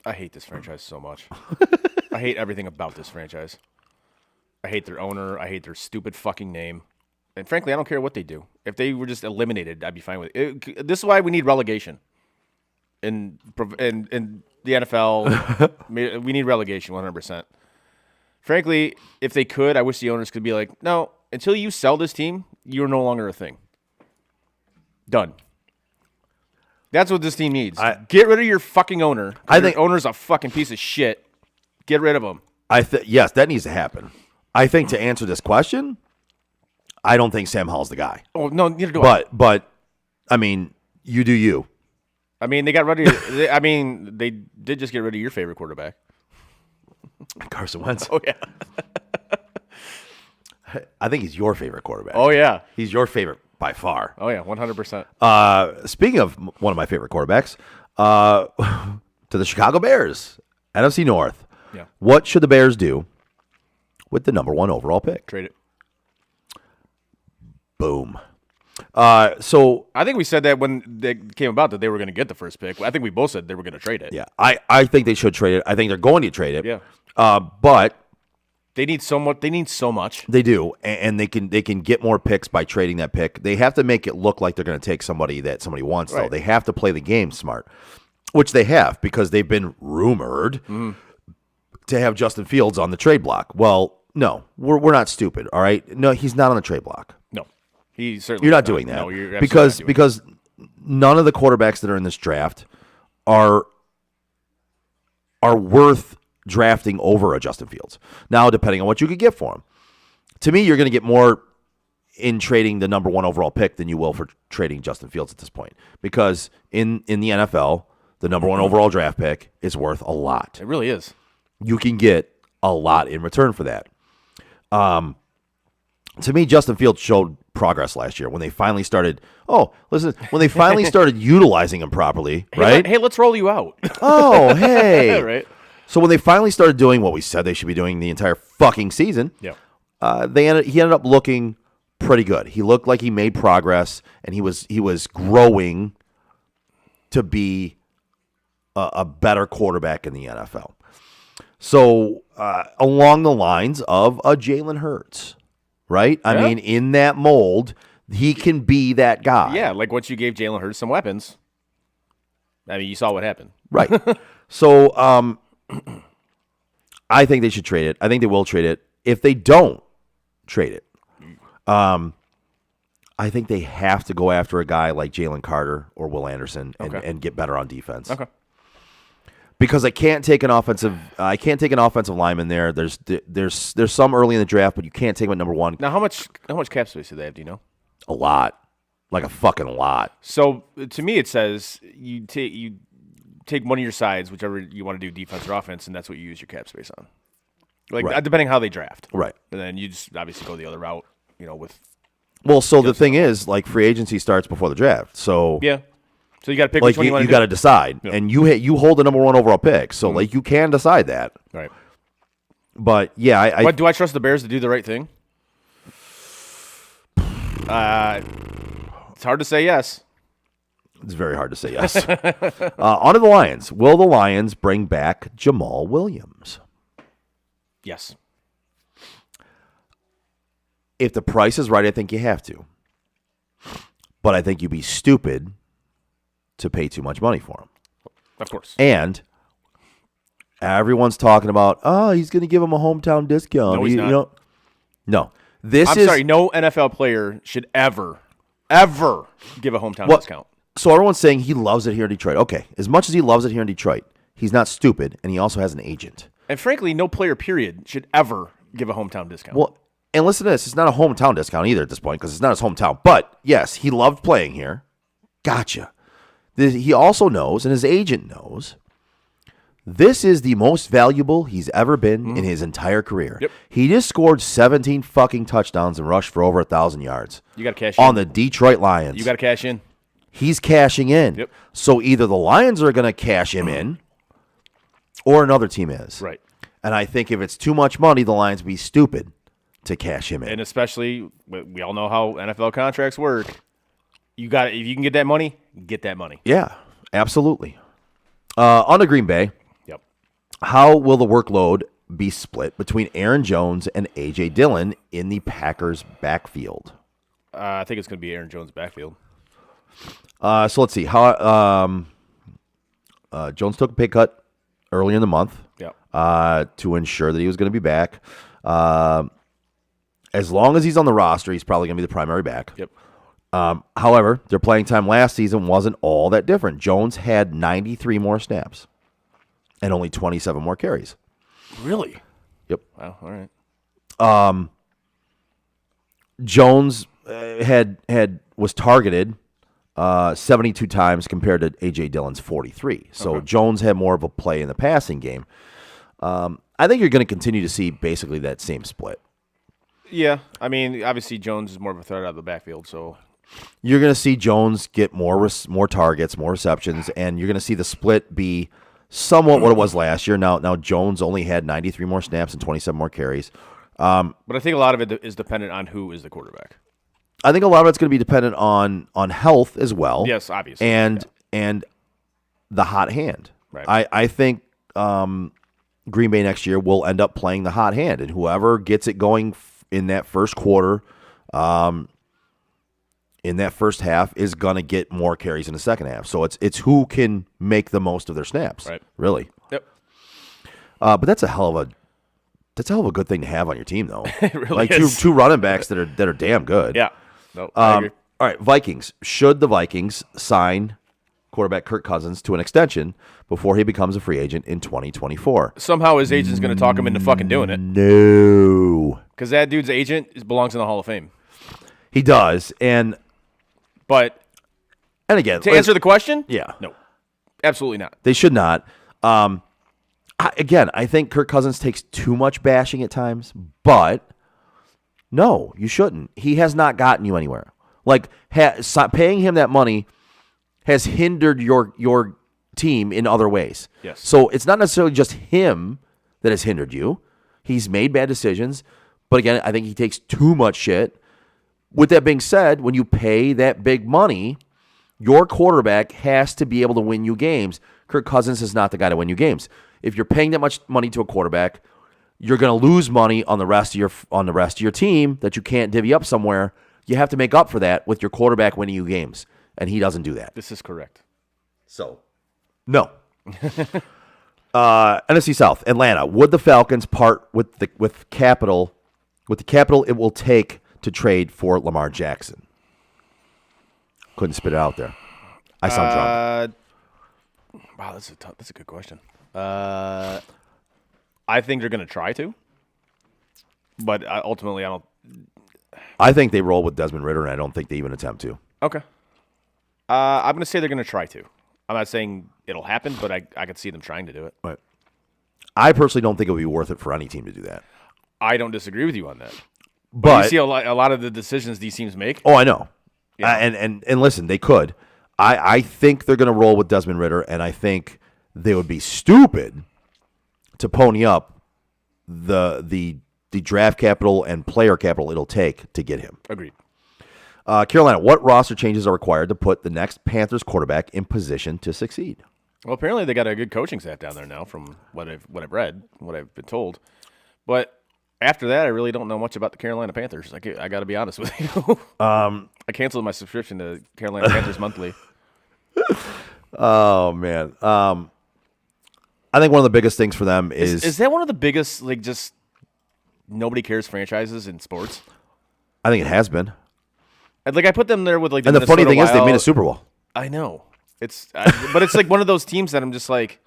I hate this franchise so much. I hate everything about this franchise. I hate their owner. I hate their stupid fucking name. And frankly, I don't care what they do. If they were just eliminated, I'd be fine with it. This is why we need relegation. In the NFL, we need relegation 100%. Frankly, if they could, I wish the owners could be like, no, until you sell this team, you're no longer a thing. Done. That's what this team needs. Get rid of your fucking owner. I think owner's a fucking piece of shit. Get rid of him. Yes, that needs to happen. I think to answer this question, I don't think Sam Howell's the guy. Oh no, neither do I. But I mean, you do you. I mean, they got rid of. They did just get rid of your favorite quarterback, Carson Wentz. Oh yeah. I think he's your favorite quarterback. Oh yeah. He's your favorite by far. Oh yeah, 100%. Speaking of one of my favorite quarterbacks, to the Chicago Bears, NFC North. Yeah. What should the Bears do with the number 1 overall pick. Trade it. Boom. So I think we said that when they came about that they were going to get the first pick. I think we both said they were going to trade it. yeah, I think they should trade it. I think they're going to trade it. Yeah. But They need so much. They need so much. they do, and they can get more picks by trading that pick. They have to make it look like they're going to take somebody that somebody wants, though. Right. They have to play the game smart, which they have because they've been rumored to have Justin Fields on the trade block. Well, no, we're not stupid, all right? No, he's not on the trade block. No, he certainly. You're not doing that No, you're absolutely because none of the quarterbacks that are in this draft are worth drafting over a Justin Fields. Now, depending on what you could get for him. To me, you're going to get more in trading the number 1 overall pick than you will for trading Justin Fields at this point. Because in the NFL, the number 1 overall draft pick is worth a lot. It really is. You can get a lot in return for that. To me, Justin Fields showed progress last year when they finally started. When they finally started utilizing him properly, right? Hey, let's roll you out. Oh, hey. Right. So when they finally started doing what we said they should be doing the entire fucking season, Yeah. he ended up looking pretty good. He looked like he made progress, and he was growing to be a better quarterback in the NFL. So along the lines of a Jalen Hurts, right? I mean, in that mold, he can be that guy. Yeah, like once you gave Jalen Hurts some weapons. I mean, you saw what happened. Right. So I think they should trade it. I think they will trade it. If they don't trade it, I think they have to go after a guy like Jalen Carter or Will Anderson and get better on defense. Okay. Because I can't take an offensive lineman there. There's some early in the draft, but you can't take him at number 1. Now, how much cap space do they have? Do you know? A lot, like a fucking lot. So to me, it says you take one of your sides, whichever you want to do, defense or offense, and that's what you use your cap space on. Like Right. depending how they draft, Right. And then you just obviously go the other route, with Well, so the thing is, like, free agency starts before the draft, so yeah. So you got to pick like which one you want you to got to decide, Yeah. and you hold the number 1 overall pick, so like you can decide that. Right. But yeah, But do I trust the Bears to do the right thing? It's hard to say yes. It's very hard to say yes. On to the Lions. Will the Lions bring back Jamal Williams? Yes. If the price is right, I think you have to. But I think you'd be stupid to pay too much money for him. Of course. And everyone's talking about, he's going to give him a hometown discount. No, he's not. No. I'm sorry. No NFL player should ever give a hometown discount. So everyone's saying he loves it here in Detroit. Okay, as much as he loves it here in Detroit, he's not stupid, and he also has an agent. And frankly, no player, period, should ever give a hometown discount. Well, and listen to this. It's not a hometown discount either at this point because it's not his hometown. But, yes, he loved playing here. Gotcha. He also knows, and his agent knows, this is the most valuable he's ever been in his entire career. Yep. He just scored 17 fucking touchdowns and rushed for over 1,000 yards. You got to cash in. On the Detroit Lions. You got to cash in. He's cashing in. Yep. So either the Lions are going to cash him in or another team is. Right. And I think if it's too much money, the Lions would be stupid to cash him in. And especially, we all know how NFL contracts work. If you can get that money, get that money. Yeah, absolutely. On to Green Bay. Yep. How will the workload be split between Aaron Jones and A.J. Dillon in the Packers' backfield? I think it's going to be Aaron Jones' backfield. So let's see. How Jones took a pay cut early in the month to ensure that he was going to be back. As long as he's on the roster, he's probably going to be the primary back. Yep. However, their playing time last season wasn't all that different. Jones had 93 more snaps and only 27 more carries. Really? Yep. Wow. All right. Jones was targeted 72 times compared to A.J. Dillon's 43. So Jones had more of a play in the passing game. I think you're going to continue to see basically that same split. Yeah. I mean, obviously Jones is more of a threat out of the backfield, so You're going to see Jones get more targets, more receptions, and you're going to see the split be somewhat what it was last year. Now Jones only had 93 more snaps and 27 more carries. But I think a lot of it is dependent on who is the quarterback. I think a lot of it's going to be dependent on health as well. Yes, obviously. And the hot hand. Right. I think Green Bay next year will end up playing the hot hand, and whoever gets it going in that first quarter, in that first half, is going to get more carries in the second half. So it's who can make the most of their snaps. Right. Really. Yep. But that's a hell of a good thing to have on your team, though. It really like is. two running backs that are damn good. Yeah. No, I agree. All right, Vikings. Should the Vikings sign quarterback Kirk Cousins to an extension before he becomes a free agent in 2024? Somehow his agent's going to talk him into fucking doing it. No. Because that dude's agent belongs in the Hall of Fame. He does. And again, to answer the question, yeah. No. Absolutely not. They should not. I think Kirk Cousins takes too much bashing at times, but no, you shouldn't. He has not gotten you anywhere. Like, paying him that money has hindered your team in other ways. Yes. So it's not necessarily just him that has hindered you. He's made bad decisions, but again, I think he takes too much shit. With that being said, when you pay that big money, your quarterback has to be able to win you games. Kirk Cousins is not the guy to win you games. If you're paying that much money to a quarterback, you're going to lose money on the rest of your team that you can't divvy up somewhere. You have to make up for that with your quarterback winning you games, and he doesn't do that. This is correct. So, no. NFC South, Atlanta. Would the Falcons part with the capital it will take to trade for Lamar Jackson? Couldn't spit it out there. I sound drunk. Wow, that's a good question. I think they're going to try to, but ultimately, I don't. I think they roll with Desmond Ridder, and I don't think they even attempt to. Okay. I'm going to say they're going to try to. I'm not saying it'll happen, but I could see them trying to do it. Right. I personally don't think it would be worth it for any team to do that. I don't disagree with you on that. But you see a lot of the decisions these teams make. Oh, I know. Yeah. And listen, they could. I think they're going to roll with Desmond Ridder, and I think they would be stupid to pony up the draft capital and player capital it'll take to get him. Agreed. Carolina, what roster changes are required to put the next Panthers quarterback in position to succeed? Well, apparently they got a good coaching staff down there now, from what I've read, what I've been told. But after that, I really don't know much about the Carolina Panthers. I got to be honest with you. I canceled my subscription to Carolina Panthers monthly. Oh man, I think one of the biggest things for them is that one of the biggest, like, just nobody cares franchises in sports? I think it has been. Like, I put them there with, like, and the funny thing is they made a Super Bowl. I know. But it's like one of those teams that I'm just like,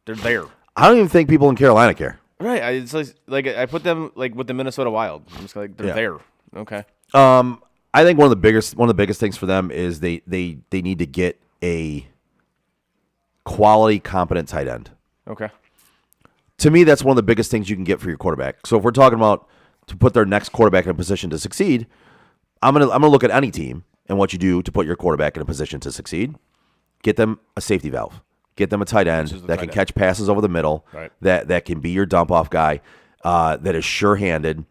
they're there. I don't even think people in Carolina care. Right. It's like I put them like with the Minnesota Wild. I'm just like, they're there. Okay. I think one of the biggest things for them is they need to get a quality, competent tight end. Okay. To me, that's one of the biggest things you can get for your quarterback. So if we're talking about to put their next quarterback in a position to succeed, I'm gonna look at any team and what you do to put your quarterback in a position to succeed. Get them a safety valve. Get them a tight end that can catch passes over the middle. Right. That can be your dump off guy. That is sure-handed.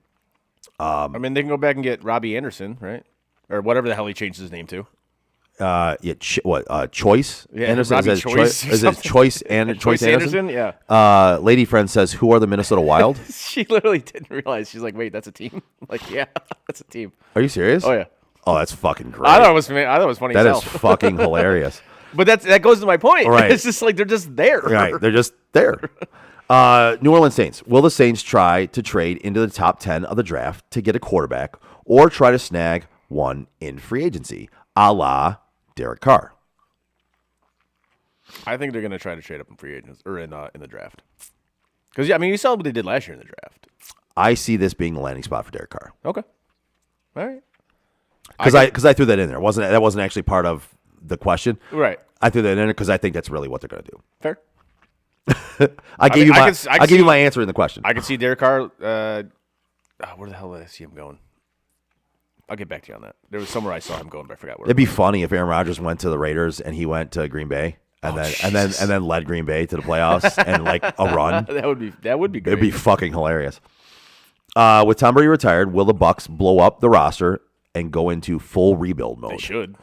I mean, they can go back and get Robbie Anderson, right, or whatever the hell he changed his name to. Choice? Yeah, Anderson? Robbie Is Choice. Is it Choice and Choice Anderson? Yeah. Lady friend says, "Who are the Minnesota Wild?" She literally didn't realize. She's like, "Wait, that's a team." I'm like, yeah, that's a team. Are you serious? Oh yeah. Oh, that's fucking great. I thought it was funny. That as is hell. fucking hilarious. But that goes to my point. Right. It's just like they're just there. Right. They're just there. New Orleans Saints. Will the Saints try to trade into the top 10 of the draft to get a quarterback or try to snag one in free agency, a la Derek Carr? I think they're going to try to trade up in free agents or in the draft. Because, I mean, you saw what they did last year in the draft. I see this being the landing spot for Derek Carr. Okay. All right. Because I threw that in there. That wasn't actually part of the question. Right. I threw that in there because I think that's really what they're going to do. Fair. I gave you my answer in the question. I could see Derek Carr. Where the hell did I see him going? I'll get back to you on that. There was somewhere I saw him going, but I forgot where. It'd be funny if Aaron Rodgers went to the Raiders and he went to Green Bay and then led Green Bay to the playoffs and like a run. That would be great. It'd be fucking hilarious. With Tom Brady retired, will the Bucs blow up the roster and go into full rebuild mode? They should.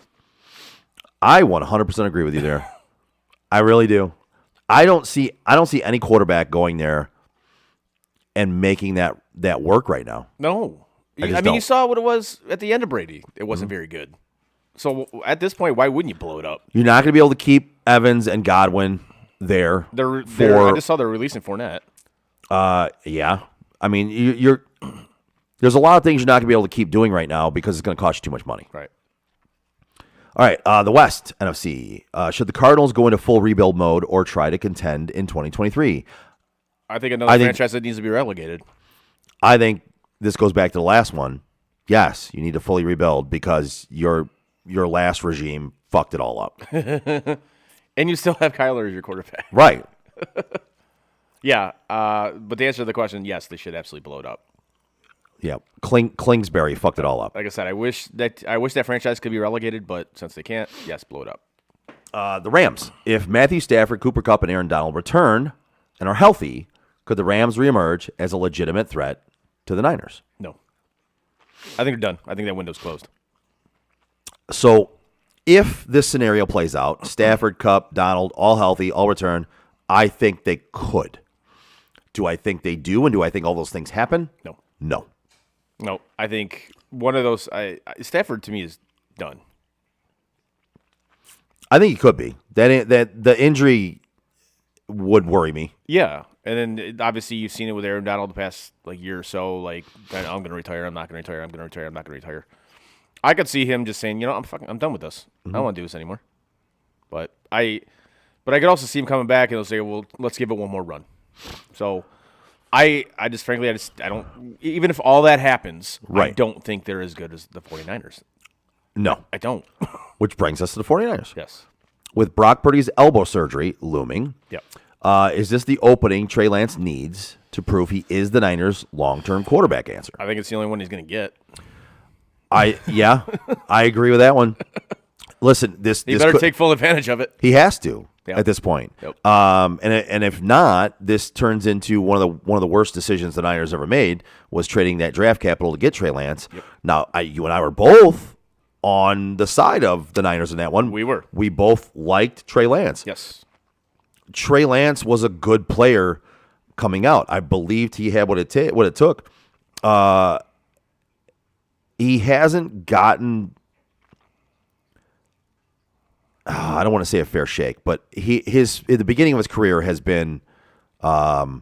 I 100% agree with you there. I really do. I don't see any quarterback going there and making that work right now. No. I You don't. saw what it was at the end of Brady. It wasn't very good. So at this point, why wouldn't you blow it up? You're not going to be able to keep Evans and Godwin there. I just saw they're releasing Fournette. Yeah. I mean, you're there's a lot of things you're not going to be able to keep doing right now because it's going to cost you too much money. Right. All right, the West NFC. Should the Cardinals go into full rebuild mode or try to contend in 2023? I think another franchise that needs to be relegated. I think this goes back to the last one. Yes, you need to fully rebuild because your last regime fucked it all up. And you still have Kyler as your quarterback. Right. Yeah, but the answer to the question, yes, they should absolutely blow it up. Yeah. Kingsbury fucked it all up. Like I said, I wish that franchise could be relegated, but since they can't, yes, blow it up. The Rams. If Matthew Stafford, Cooper Kupp, and Aaron Donald return and are healthy, could the Rams reemerge as a legitimate threat to the Niners? No. I think they're done. I think that window's closed. So if this scenario plays out, Stafford, Kupp, Donald, all healthy, all return, I think they could. Do I think they do, and do I think all those things happen? No. No. I think one of those Stafford to me is done. I think he could be. That the injury would worry me. Yeah, and then obviously you've seen it with Aaron Donald the past year or so. Like, I'm going to retire. I'm not going to retire. I'm going to retire. I'm not going to retire. I could see him just saying, I'm done with this. I don't want to do this anymore. But I could also see him coming back and they'll say, well, let's give it one more run. So I don't, even if all that happens, Right. I don't think they're as good as the 49ers. No. I don't. Which brings us to the 49ers. Yes. With Brock Purdy's elbow surgery looming, Yep. is this the opening Trey Lance needs to prove he is the Niners' long-term quarterback answer? I think it's the only one he's going to get. I agree with that one. Listen, this Better could- take full advantage of it. He has to Yeah. at this point. Yep. And if not, this turns into one of the worst decisions the Niners ever made was trading that draft capital to get Trey Lance. Yep. Now, you and I were both on the side of the Niners in that one. We were. We both liked Trey Lance. Yes. Trey Lance was a good player coming out. I believed he had what it took. He hasn't gotten. I don't want to say a fair shake, but his at the beginning of his career has been not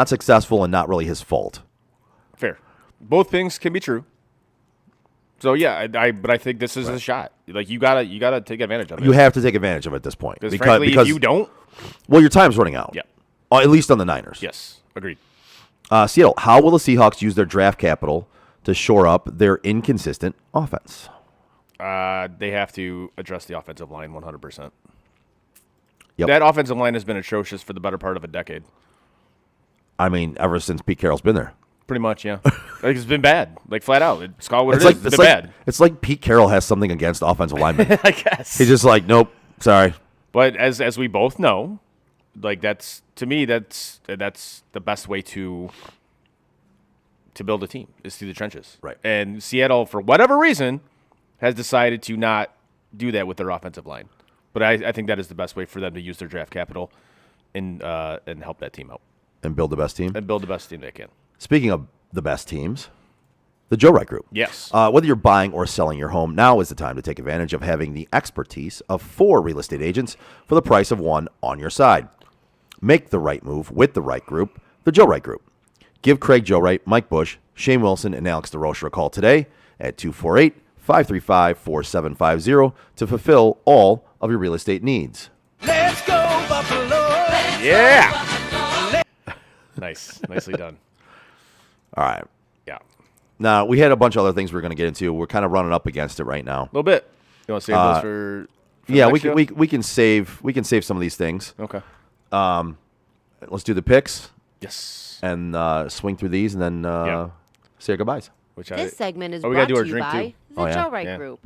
successful and not really his fault. Fair. Both things can be true. So yeah, but I think this is a shot. Like you gotta take advantage of it. You have to take advantage of it at this point because frankly, if you don't, well, your time's running out. Yeah. At least on the Niners. yes, agreed. Seattle. How will the Seahawks use their draft capital to shore up their inconsistent offense? They have to address the offensive line 100%. Yep. That offensive line has been atrocious for the better part of a decade. I mean, ever since Pete Carroll's been there. Pretty much, yeah. Like it's been bad, like flat out. It's called what It's it like is. It's been bad. It's like Pete Carroll has something against offensive linemen. I guess. He's just like, nope, sorry. But as we both know, like that's the best way to build a team is through the trenches. Right. And Seattle, for whatever reason, has decided to not do that with their offensive line. But I think that is the best way for them to use their draft capital and help that team out And build the best team. and build the best team they can. Speaking of the best teams, the Joe Wright Group. Yes. Whether you're buying or selling your home, now is the time to take advantage of having the expertise of 4 real estate agents for the price of 1 on your side. Make the right move with the right group, the Joe Wright Group. Give Craig Joe Wright, Mike Bush, Shane Wilson, and Alex DeRocher a call today at 248-535-4750 to fulfill all of your real estate needs. Let's go, Buffalo. Yeah. Nice. Nicely done. All right. Yeah. Now, we had a bunch of other things we were going to get into. We're kind of running up against it right now. A little bit. You want to save those for Yeah, the we next can show? we can save some of these things. Okay. Let's do the picks Yes. and swing through these and then say our goodbyes. Which This segment is we gotta brought do our to you drink, by too. the Oh, yeah? Joe Wright Yeah. Group.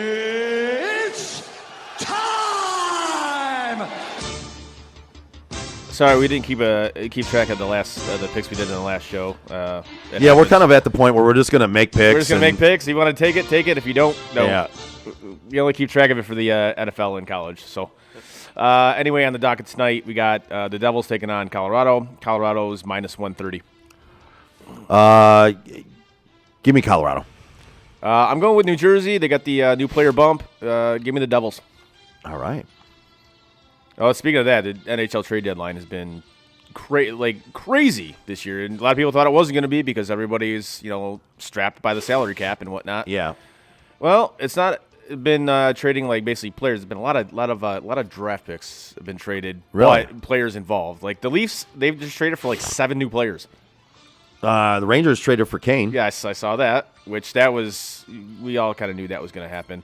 It's time! Sorry, we didn't keep track of the picks we did in the last show. Yeah, we're kind of at the point where we're just gonna make picks. We're just gonna make picks. If you want to take it, take it. If you don't, no. Yeah. You only keep track of it for the NFL in college. So, anyway, on the docket tonight, we got the Devils taking on Colorado. Colorado's minus 130. Give me Colorado. I'm going with New Jersey. They got the new player bump. Give me the Devils. All right. Oh, speaking of that, the NHL trade deadline has been crazy this year, and a lot of people thought it wasn't going to be because everybody's strapped by the salary cap and whatnot. Yeah. Well, it's not been trading like basically players. There's been a lot of draft picks have been traded. Really? But players involved. Like the Leafs, they've just traded for like 7 new players. The Rangers traded for Kane. Yes, I saw that. We all kind of knew that was going to happen.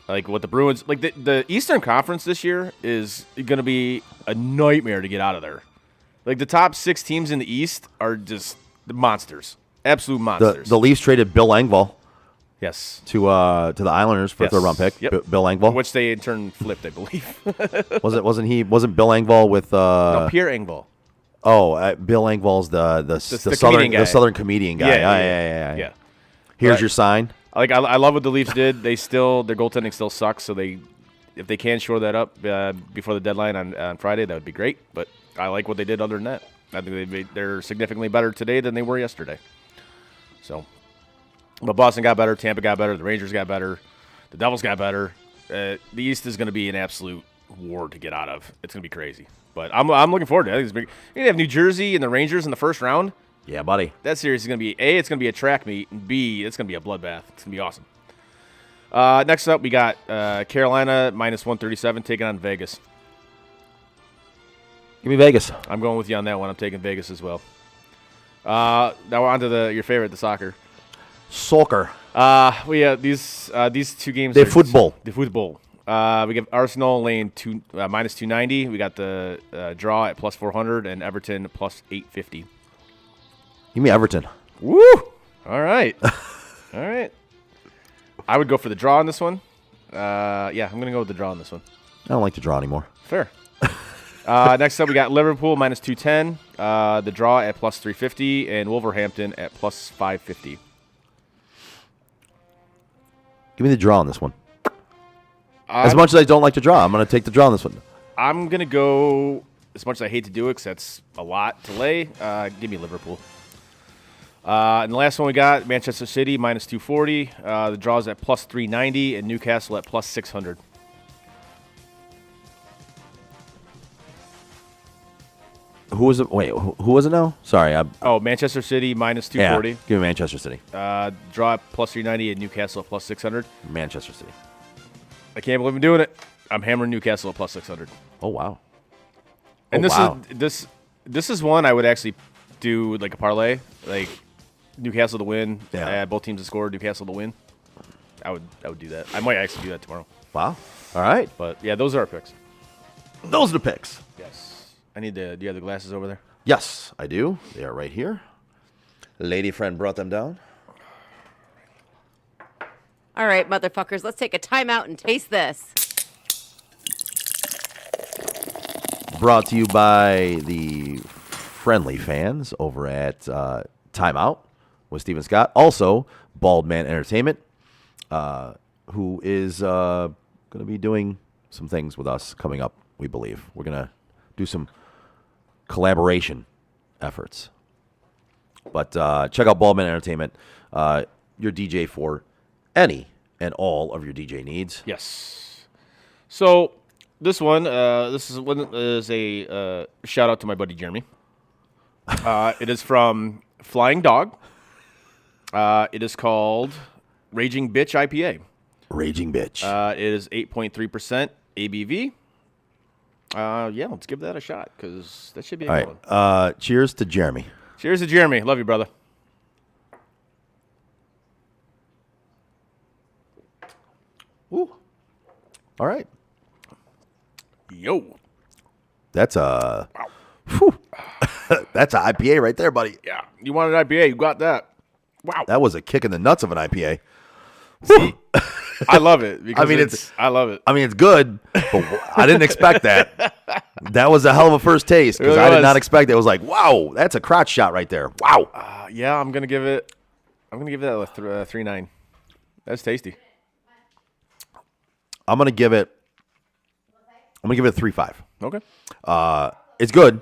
Like what the Bruins, like the Eastern Conference this year is going to be a nightmare to get out of there. Like the top 6 teams in the East are just monsters, absolute monsters. The Leafs traded Bill Engvall. Yes. To the Islanders for a third round pick. Yep. Bill Engvall, which they in turn flipped, I believe. wasn't Bill Engvall with no, Pierre Engvall. Oh, Bill Engvall's the southern comedian guy. Yeah. Here's your sign. I love what the Leafs did. Their goaltending still sucks. So if they can shore that up before the deadline on Friday, that would be great. But I like what they did. Other than that, I think they're significantly better today than they were yesterday. So, but Boston got better, Tampa got better, the Rangers got better, the Devils got better. The East is going to be an absolute war to get out of. It's going to be crazy. But I'm looking forward to it. I think it's big. You're going to have New Jersey and the Rangers in the first round. Yeah, buddy. That series is going to be, A, it's going to be a track meet, and B, it's going to be a bloodbath. It's going to be awesome. Next up, we got Carolina minus 137 taking on Vegas. Give me Vegas. I'm going with you on that one. I'm taking Vegas as well. Now we're on to your favorite, the soccer. Soccer. We have these 2 games. The football. The football. We got Arsenal laying minus 290. We got the draw at plus 400 and Everton plus 850. Give me Everton. Woo! All right. All right. I would go for the draw on this one. Yeah, I'm going to go with the draw on this one. I don't like to draw anymore. Fair. Next up, we got Liverpool minus 210. The draw at plus 350 and Wolverhampton at plus 550. Give me the draw on this one. As much as I don't like to draw, I'm going to take the draw on this one. I'm going to go, as much as I hate to do it because that's a lot to lay, give me Liverpool. And the last one we got, Manchester City minus 240. The draw's at plus 390 and Newcastle at plus 600. Who was it? Wait, who was it now? Sorry. Manchester City minus 240. Yeah, give me Manchester City. Draw at plus 390 and Newcastle at plus 600. Manchester City. I can't believe I'm doing it. I'm hammering Newcastle at plus 600. Oh, wow. And this is one I would actually do like a parlay, like Newcastle to win. Yeah. Both teams to score, Newcastle to win. I would do that. I might actually do that tomorrow. Wow. All right. But yeah, those are our picks. Those are the picks. Yes. Do you have the glasses over there? Yes, I do. They are right here. Lady friend brought them down. All right, motherfuckers, let's take a timeout and taste this. Brought to you by the friendly fans over at Timeout with Steven Scott. Also, Bald Man Entertainment, who is going to be doing some things with us coming up, we believe. We're going to do some collaboration efforts. But check out Bald Man Entertainment, your DJ for any and all of your DJ needs. Yes. So this one, is a shout out to my buddy Jeremy. It is from Flying Dog. It is called Raging Bitch IPA. Raging Bitch. It is 8.3% ABV. Yeah, let's give that a shot because that should be a good one. Cheers to Jeremy. Cheers to Jeremy. Love you, brother. Ooh. All right. Yo. That's a that's an IPA right there, buddy. Yeah. You wanted an IPA. You got that. Wow. That was a kick in the nuts of an IPA. See, I love it. Because I love it. I mean, it's good, but I didn't expect that. That was a hell of a first taste because I did not expect it. It was like, wow, that's a crotch shot right there. Wow. Yeah, I'm gonna give it that a 3.9. That's tasty. I'm gonna give it a 3.5. Okay. It's good.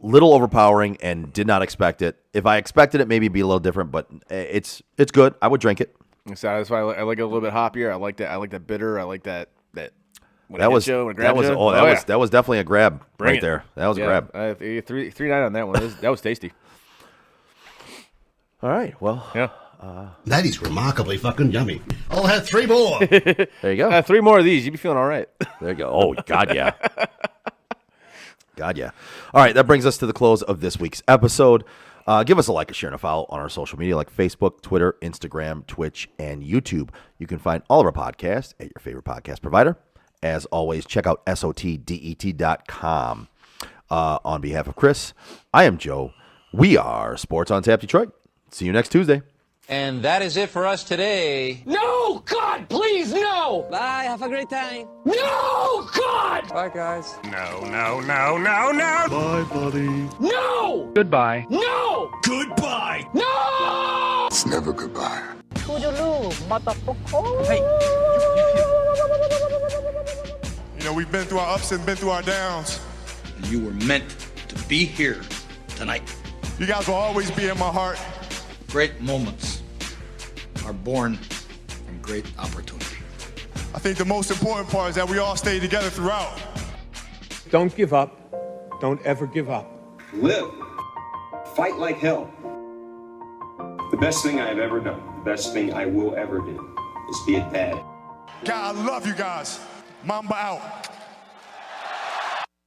Little overpowering and did not expect it. If I expected it, maybe it'd be a little different, but it's good. I would drink it. So that's why I like it a little bit hoppier. I like that bitter. I like that. That was definitely a grab there. That was a grab. 3.9 on that one. That was tasty. All right. Well, yeah. That is remarkably fucking yummy. I'll have 3 more. There you go. 3 more of these. You'd be feeling all right. There you go. Oh, God, yeah. God, yeah. All right, that brings us to the close of this week's episode. Give us a like, a share, and a follow on our social media like Facebook, Twitter, Instagram, Twitch, and YouTube. You can find all of our podcasts at your favorite podcast provider. As always, check out SOTDET.com. On behalf of Chris, I am Joe. We are Sports on Tap Detroit. See you next Tuesday. And that is it for us today. No! God, please, no! Bye. Have a great time. No! God! Bye, guys. No, no, no, no, no! Bye, buddy. No! Goodbye. No! Goodbye. No! It's never goodbye. You know, we've been through our ups and been through our downs. And you were meant to be here tonight. You guys will always be in my heart. Great moments are born from great opportunity. I think the most important part is that we all stay together throughout. Don't give up. Don't ever give up. Live. Fight like hell. The best thing I have ever done, the best thing I will ever do, is be a dad. God, I love you guys. Mamba out.